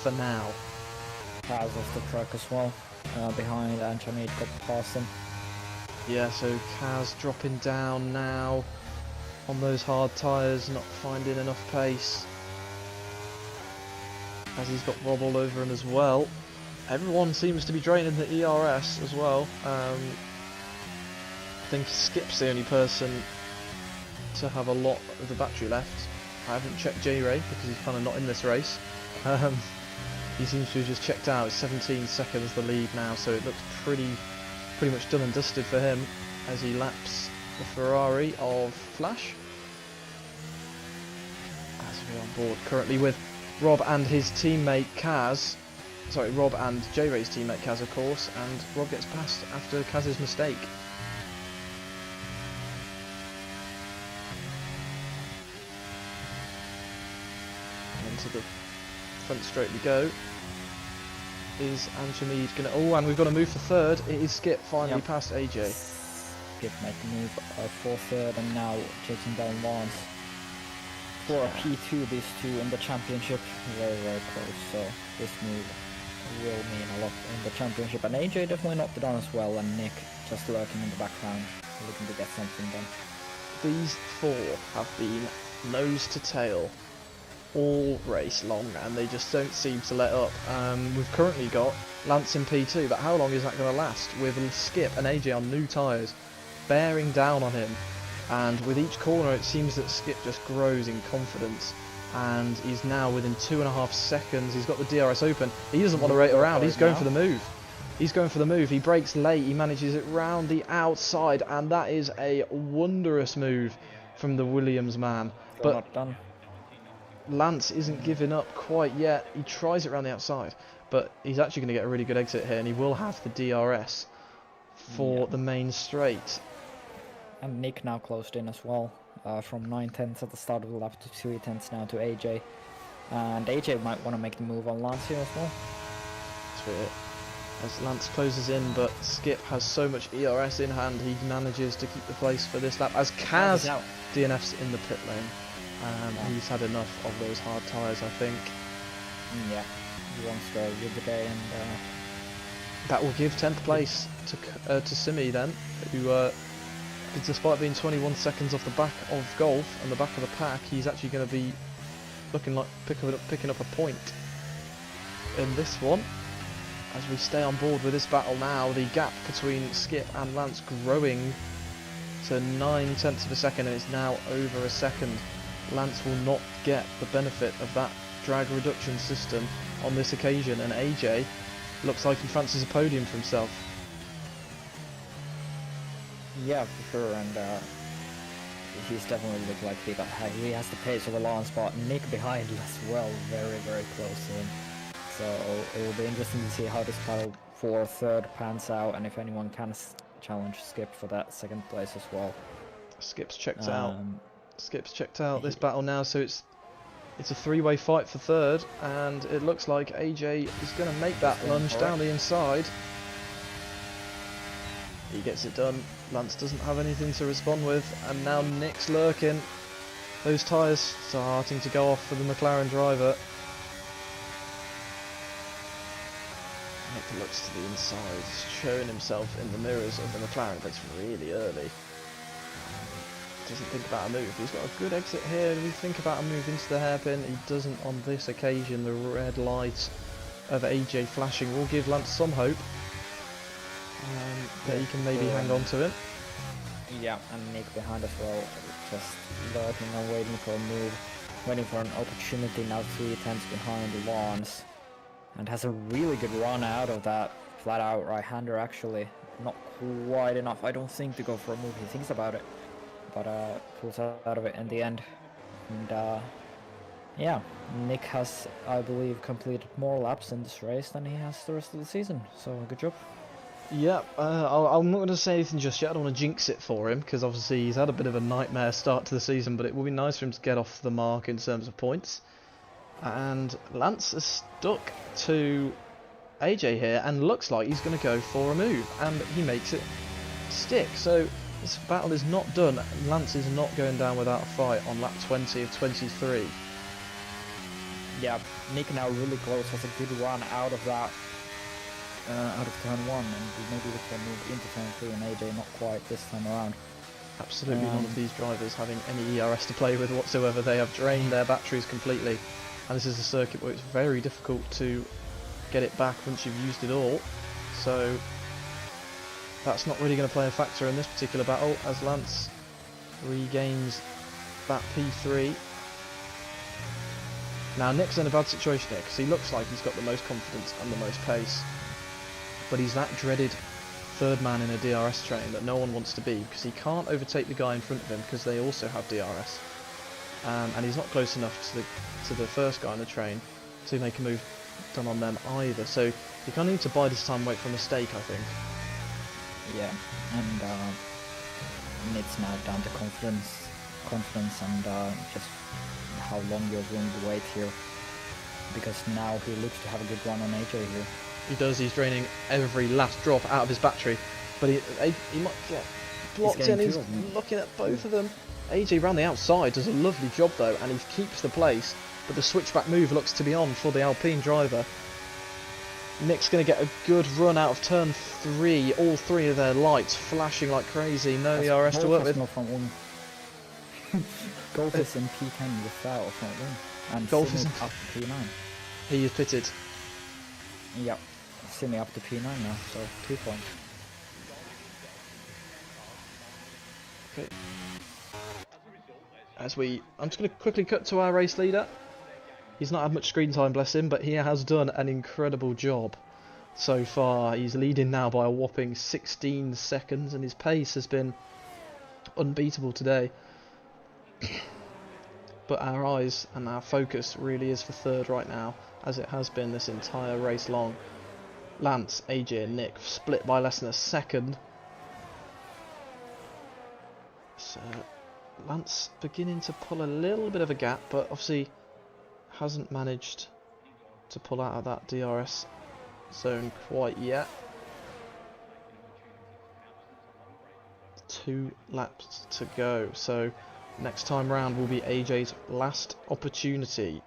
for now. Kaz off the track as well, behind, and Jamid got past him. Yeah, so Kaz dropping down now on those hard tyres, not finding enough pace. As he's got Rob all over him as well. Everyone seems to be draining the ERS as well. I think Skip's the only person to have a lot of the battery left. I haven't checked J-Ray because he's kind of not in this race. He seems to have just checked out. It's 17 seconds the lead now, so it looks pretty much done and dusted for him as he laps the Ferrari of Flash. As we're on board currently with Rob and his teammate Kaz. Sorry, Rob and J-Ray's teammate Kaz, of course, and Rob gets past after Kaz's mistake. Into the front straight we go. Is Anjamid gonna... Oh, and we've got to move for third. It is Skip finally past AJ. Skip make the move for third, and now chasing down Lance. For a P2, these two in the championship, very close, so this move will mean a lot in the championship. And AJ definitely knocked it on as well, and Nick just lurking in the background, looking to get something done. These four have been nose to tail all race long, and they just don't seem to let up. We've currently got Lance in P2, but how long is that going to last with Skip and AJ on new tyres, bearing down on him? And with each corner it seems that Skip just grows in confidence, and he's now within 2.5 seconds. He's got the DRS open. He doesn't want to rate around. He's going for the move. He's going for the move. He brakes late. He manages it round the outside, and that is a wondrous move from the Williams man. Still not done. Lance isn't giving up quite yet. He tries it around the outside, but he's actually going to get a really good exit here, and he will have the DRS for the main straight. And Nick now closed in as well, from 9/10 at the start of the lap to 3/10 now to AJ. And AJ might want to make the move on Lance here as well. That's it. As Lance closes in, but Skip has so much ERS in hand, he manages to keep the place for this lap. As Kaz DNFs in the pit lane. He's had enough of those hard tyres, I think. Yeah, he wants to go with the day, and that will give 10th place to Simi then, who, despite being 21 seconds off the back of Golf and the back of the pack, he's actually going to be looking like picking up a point in this one. As we stay on board with this battle now, the gap between Skip and Lance growing to 9/10 of a second, and it's now over a second. Lance will not get the benefit of that drag reduction system on this occasion, and AJ looks like he fancies a podium for himself. yeah, for sure, and he's definitely looked like he has the pace over Lance, but Nick behind as well, very close to him. So it will be interesting to see how this battle for third pans out, and if anyone can challenge Skip for that second place as well. Skip's checked out. Skip's checked out this battle now, so it's a three-way fight for third, and it looks like AJ is going to make that lunge down the inside. He gets it done. Lance doesn't have anything to respond with, and now Nick's lurking. Those tyres starting to go off for the McLaren driver. Nick looks to the inside, showing himself in the mirrors of the McLaren, but it's really early. Doesn't think about a move. He's got a good exit here. We think about a move into the hairpin. He doesn't on this occasion. The red light of AJ flashing will give Lance some hope that he can maybe hang on to it. Yeah, and Nick behind as well, just lurking and waiting for a move, waiting for an opportunity. Now 3/10 behind Lance, and has a really good run out of that flat out right-hander. Actually, not quite enough, I don't think, to go for a move. He thinks about it, but pulls out of it in the end. And yeah, Nick has, I believe, completed more laps in this race than he has the rest of the season, so good job. Yeah, I'm not going to say anything just yet. I don't want to jinx it for him, because obviously he's had a bit of a nightmare start to the season, but it will be nice for him to get off the mark in terms of points. And Lance is stuck to AJ here, and looks like he's going to go for a move, and he makes it stick. So this battle is not done. Lance is not going down without a fight on lap 20 of 23. Yeah, Nick now really close, has a good run out of that, out of turn 1, and maybe we can move into turn 3, and AJ not quite this time around. Absolutely none of these drivers having any ERS to play with whatsoever. They have drained their batteries completely, and this is a circuit where it's very difficult to get it back once you've used it all. So that's not really going to play a factor in this particular battle, as Lance regains that P3. Now Nick's in a bad situation here because he looks like he's got the most confidence and the most pace, but he's that dreaded third man in a DRS train that no one wants to be, because he can't overtake the guy in front of him because they also have DRS, and he's not close enough to the first guy in the train to make a move done on them either. So he kind of needs to bide his time, wait for a mistake, I think. Yeah, and it's now down to confidence and just how long you're willing to wait here, because now he looks to have a good run on AJ here. He does, he's draining every last drop out of his battery, but he might get blocked in. He's looking at both of them. AJ round the outside does a lovely job though, and he keeps the place, but the switchback move looks to be on for the Alpine driver. Nick's going to get a good run out of turn 3, all 3 of their lights flashing like crazy, no ERS to work with. Golf is in P10 without a front wing, and Golf is up to P9. He is pitted. Yep, Simi up to P9 now, so 2 points. Okay. I'm just going to quickly cut to our race leader. He's not had much screen time, bless him, but he has done an incredible job so far. He's leading now by a whopping 16 seconds, and his pace has been unbeatable today. But our eyes and our focus really is for third right now, as it has been this entire race long. Lance, AJ and Nick split by less than a second. So Lance beginning to pull a little bit of a gap, but obviously hasn't managed to pull out of that DRS zone quite yet. 2 laps to go, so next time round will be AJ's last opportunity.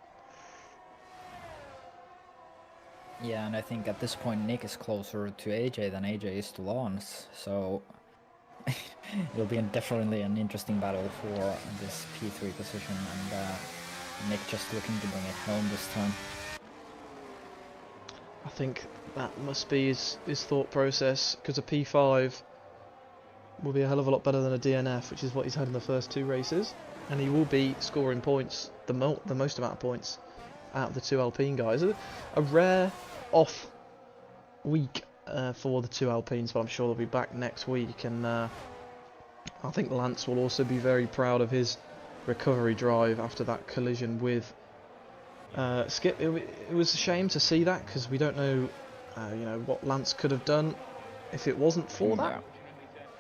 Yeah, and I think at this point Nick is closer to AJ than AJ is to Lance, so it'll be definitely an interesting battle for this P3 position, and Nick just looking to bring it home this time. I think that must be his thought process, because a P5 will be a hell of a lot better than a DNF, which is what he's had in the first 2 races, and he will be scoring points, the most amount of points out of the 2 Alpine guys. A rare off week for the 2 Alpines, but I'm sure they'll be back next week, and I think Lance will also be very proud of his recovery drive after that collision with Skip. It was a shame to see that, because we don't know what Lance could have done if it wasn't for that,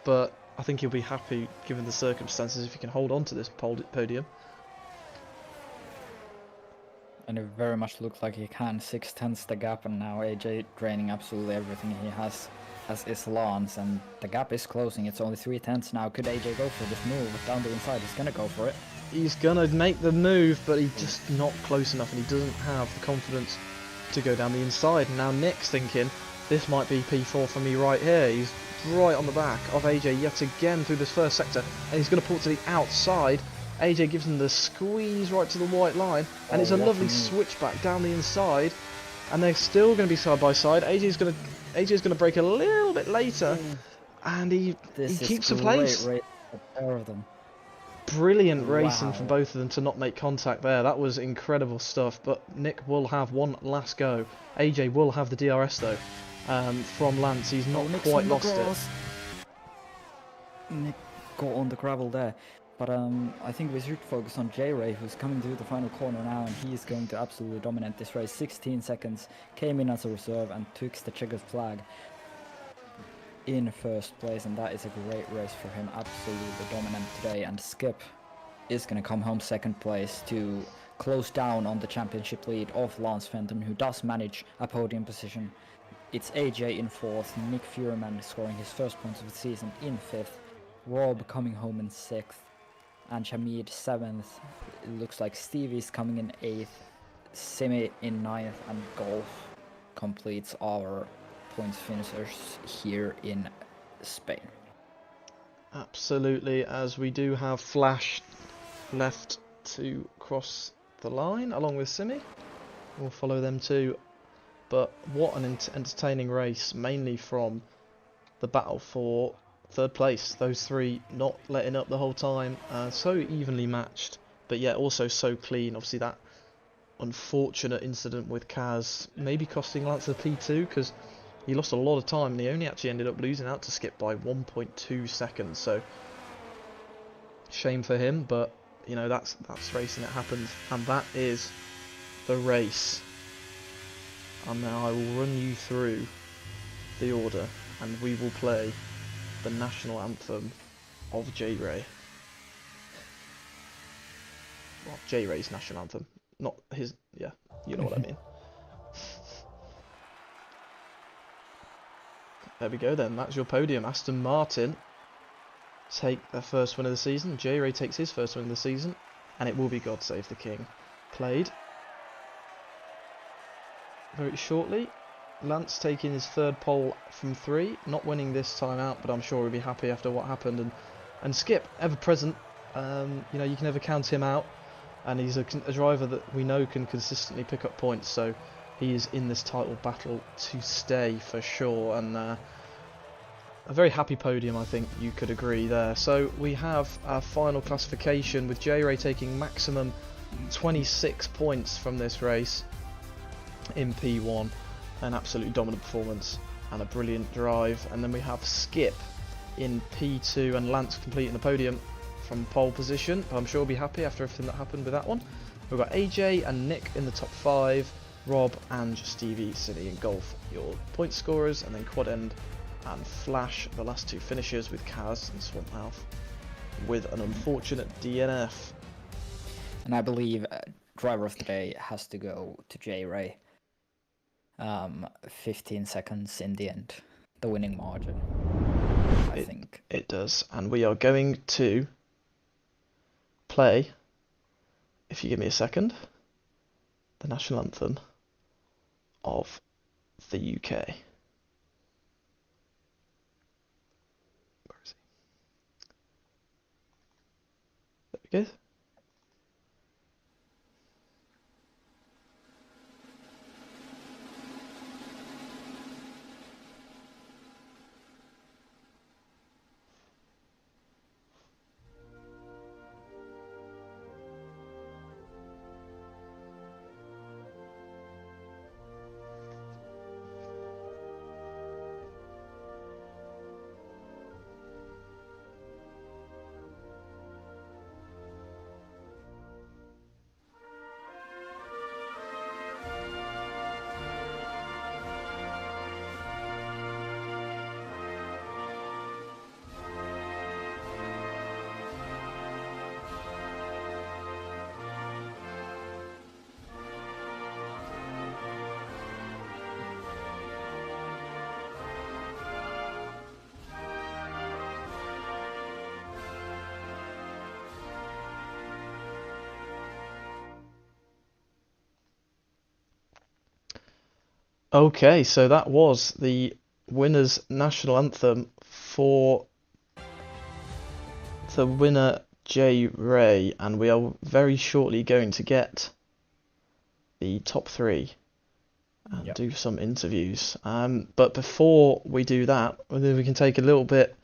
but I think he'll be happy given the circumstances if he can hold on to this podium. And it very much looks like he can. 6/10 the gap, and now AJ draining absolutely everything he has, as is Lance, and the gap is closing. It's only 3/10 now. Could AJ go for this move down the inside? He's gonna go for it. He's gonna make the move, but he's just not close enough, and he doesn't have the confidence to go down the inside. And now Nick's thinking, this might be P4 for me right here. He's right on the back of AJ yet again through this first sector, and he's going to pull to the outside. AJ gives him the squeeze right to the white line, and it's a lovely switchback down the inside, and they're still going to be side by side. AJ's going to break a little bit later, and he keeps the place. Brilliant racing from both of them to not make contact there. That was incredible stuff, but Nick will have one last go. AJ will have the DRS though. From Lance, he's not quite lost it. Nick got on the gravel there, but I think we should focus on J-Ray, who's coming through the final corner now, and he's going to absolutely dominate this race. 16 seconds, came in as a reserve and took the checkered flag in first place, and that is a great race for him. Absolutely dominant today, and Skip is going to come home second place to close down on the championship lead of Lance Fenton, who does manage a podium position. It's AJ in fourth, Nick Fuhrman scoring his first points of the season in fifth, Rob coming home in sixth, and Shamid seventh. It looks like Stevie's coming in eighth, Semi in 9th, and Golf completes our points finishers here in Spain. Absolutely, as we do have Flash left to cross the line along with Simi. We'll follow them too. But what an entertaining race, mainly from the battle for third place. Those three not letting up the whole time. So evenly matched, but yet also so clean. Obviously that unfortunate incident with Kaz maybe costing Lance a P2 because he lost a lot of time and he only actually ended up losing out to Skip by 1.2 seconds. So shame for him, but you know that's racing, it happens, and that is the race. And now I will run you through the order and we will play the national anthem of J-Ray. Well, J-Ray's national anthem, not his, yeah, you know what I mean. There we go then, that's your podium. Aston Martin take their first win of the season, J-Ray takes his first win of the season, and it will be God Save the King played very shortly. Lance taking his third pole from 3, not winning this time out, but I'm sure he'll be happy after what happened. And Skip, ever present, you know, you can never count him out, and he's a driver that we know can consistently pick up points, so he is in this title battle to stay for sure. And a very happy podium, I think you could agree there. So we have our final classification with J-Ray taking maximum 26 points from this race in P1. An absolutely dominant performance and a brilliant drive. And then we have Skip in P2 and Lance completing the podium from pole position. I'm sure he'll be happy after everything that happened with that one. We've got AJ and Nick in the top 5, Rob and Stevie sitting in Golf, your point scorers, and then Quad End and Flash, the last 2 finishers, with Kaz and Swampmouth with an unfortunate DNF. And I believe driver of the day has to go to J-Ray. 15 seconds in the end, the winning margin, I think. It does, and we are going to play, if you give me a second, the national anthem of the UK. Where is he? There we go. Okay, so that was the winner's national anthem for the winner, J-Ray, and we are very shortly going to get the top 3 and do some interviews. But before we do that, we can take a little bit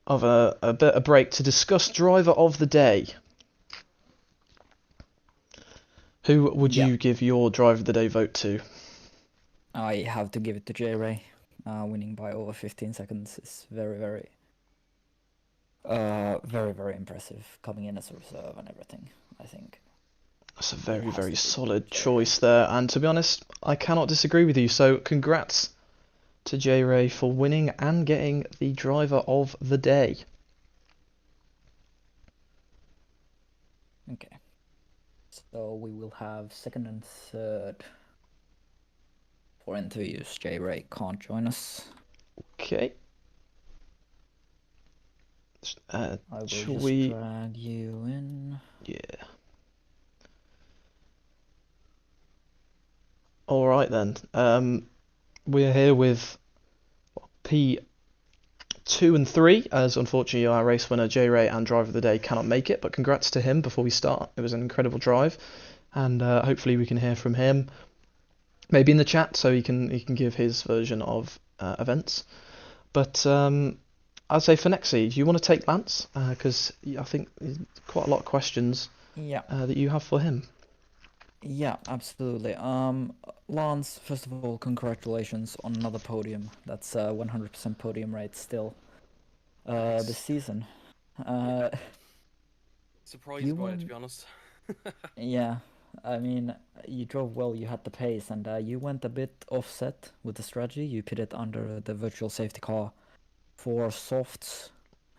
of a break to discuss driver of the day. Who would you give your driver of the day vote to? I have to give it to J-Ray. Winning by over 15 seconds is very, very impressive. Coming in as a reserve and everything, I think. That's a very, very solid choice there. And to be honest, I cannot disagree with you. So congrats to J-Ray for winning and getting the driver of the day. Okay. So we will have second and third for interviews. J-Ray can't join us. Okay. I will just drag you in. Yeah. All right then. We're here with P2 and 3, as unfortunately our race winner J Ray and driver of the day cannot make it. But congrats to him before we start. It was an incredible drive, and hopefully we can hear from him, maybe in the chat, so he can give his version of events. But I'd say for next seed, you want to take Lance because I think there's quite a lot of questions Yeah, that you have for him. yeah, absolutely. Lance, first of all, congratulations on another podium. That's 100% podium rate still this Thanks. season. Yeah, Uh, you surprised by it to won, be honest. yeah. I mean, you drove well, you had the pace, and you went a bit offset with the strategy. You put it under the virtual safety car for softs,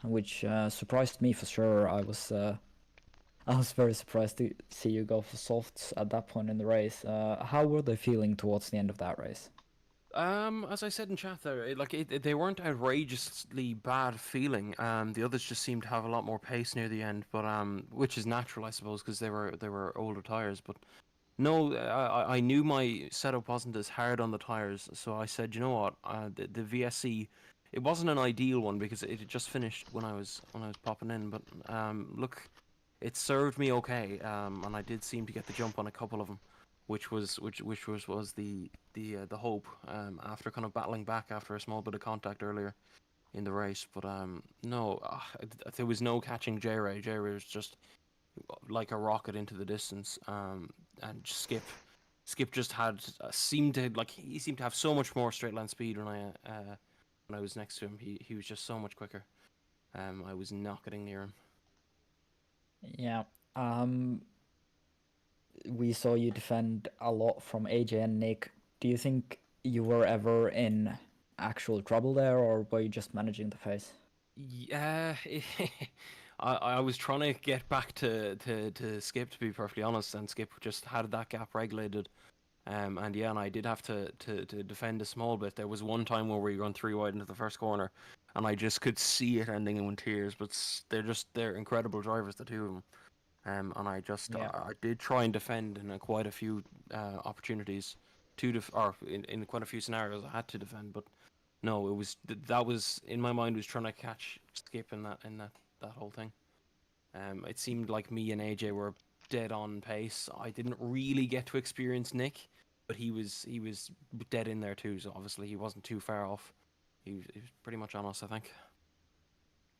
which surprised me for sure. I was very surprised to see you go for softs at that point in the race. How were they feeling towards the end of that race? As I said in chat there, they weren't outrageously bad feeling. The others just seemed to have a lot more pace near the end, but which is natural, I suppose, because they were older tires. But no, I knew my setup wasn't as hard on the tires, so I said, you know what, the VSC, it wasn't an ideal one because it had just finished when I was popping in, but look, it served me okay, and I did seem to get the jump on a couple of them, which was the hope, after kind of battling back after a small bit of contact earlier in the race, but no, there was no catching J Ray. J Ray was just like a rocket into the distance. And Skip just had he seemed to have so much more straight line speed when I was next to him. He was just so much quicker. I was not getting near him. Yeah. Um, we saw you defend a lot from AJ and Nick. Do you think you were ever in actual trouble there, or were you just managing the pace? Yeah, I was trying to get back to Skip, to be perfectly honest, and Skip just had that gap regulated. And yeah, and I did have to defend a small bit. There was one time where we run three wide into the first corner, and I just could see it ending in tears. But they're incredible drivers, the two of them. And Yeah. I did try and defend in quite a few opportunities or in quite a few scenarios I had to defend. But no, it was that was in my mind was trying to catch Skip in that whole thing. It seemed like me and AJ were dead on pace. I didn't really get to experience Nick, but he was dead in there too. So obviously he wasn't too far off. He was pretty much on us, I think.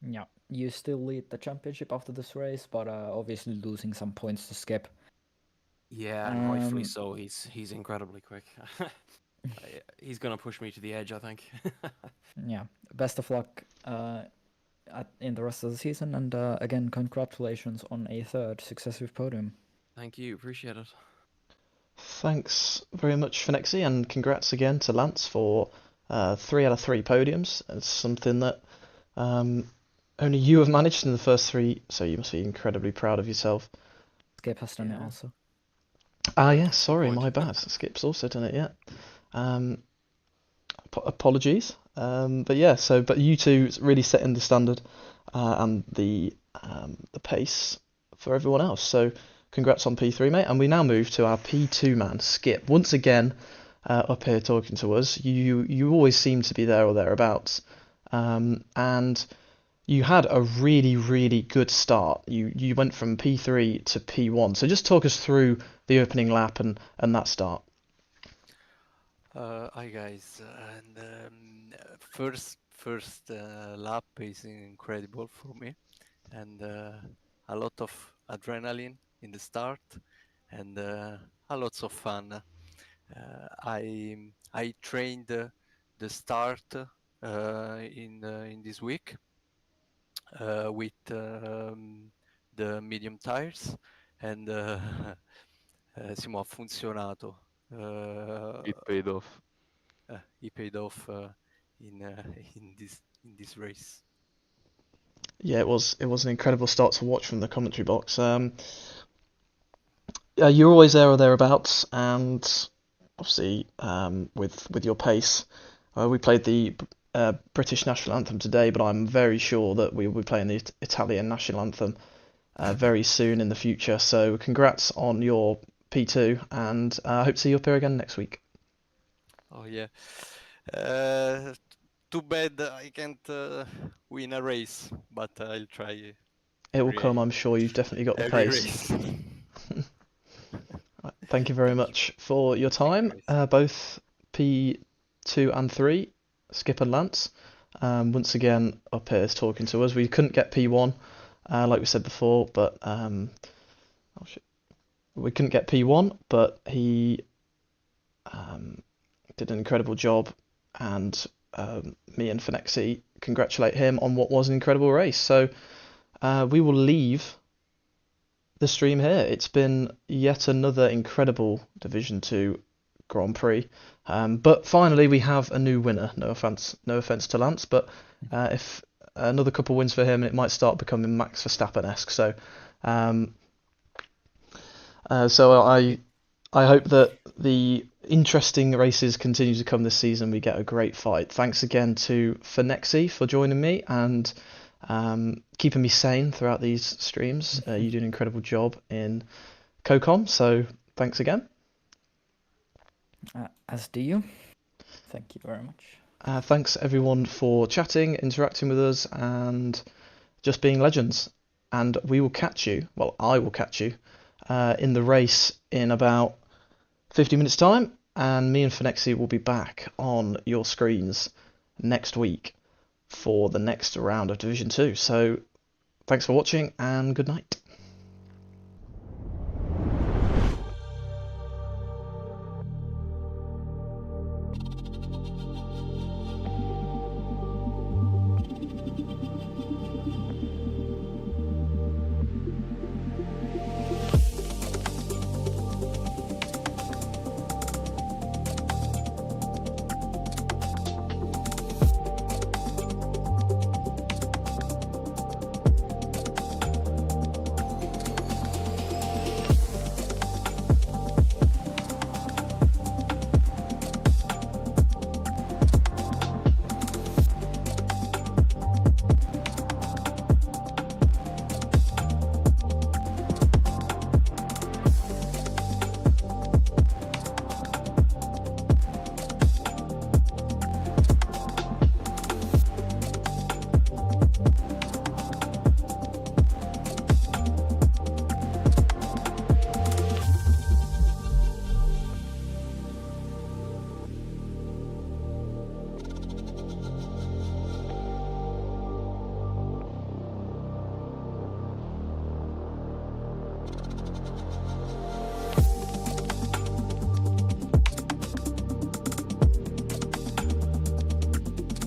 Yeah. You still lead the championship after this race, but obviously losing some points to Skip. Yeah, and rightfully Um, so. He's incredibly quick. He's gonna push me to the edge, I think. yeah. Best of luck in the rest of the season, and again, congratulations on a third successive podium. Thank you, appreciate it. Thanks very much, Phoenixy, and congrats again to Lance for 3 out of 3 podiums. It's something that um, only you have managed in the first 3, so you must be incredibly proud of yourself. Skip has done it Yeah, also. Ah, yeah, yes, good sorry, point. my bad. Skip's also done it, yeah. Um, apologies. But yeah, but you two really setting the standard and the pace for everyone else. So congrats on P3, mate. And we now move to our P2 man, Skip. Once again, up here talking to us. You always seem to be there or thereabouts. And you had a really, really good start. You went from P3 to P1. So just talk us through the opening lap and that start. Hi guys, and first lap is incredible for me, and a lot of adrenaline in the start, and a lots of fun. I trained the start in this week with the medium tires, and insomma ha funzionato. It paid off. He paid off in in this race. Yeah, it was an incredible start to watch from the commentary box. Yeah, you're always there or thereabouts, and obviously with your pace, we played the British national anthem today, but I'm very sure that we will be playing the Italian national anthem very soon in the future. So congrats on your P2, and I hope to see you up here again next week. Oh yeah. Too bad I can't win a race, but I'll try It will come, every I'm sure. You've definitely got the every pace. race. Thank you very Thank you. much for your Thank you, time, guys. both P2 and 3, Skip and Lance. Once again, up here is talking to us. We couldn't get P1, like we said before, but oh shit. We couldn't get P1, but he did an incredible job, and me and Finexi congratulate him on what was an incredible race. So we will leave the stream here. It's been yet another incredible Division 2 Grand Prix. But finally we have a new winner. No offense to Lance, but if another couple wins for him, it might start becoming Max Verstappen-esque. So I hope that the interesting races continue to come this season. We get a great fight. Thanks again to Finexi for joining me and keeping me sane throughout these streams. You do an incredible job in CoCom, so thanks again. As do you. Thank you very much. Thanks everyone for chatting, interacting with us, and just being legends. And we will catch you, well, I will catch you, in the race in about 50 minutes time, and me and Finexi will be back on your screens next week for the next round of Division 2. So thanks for watching, and good night.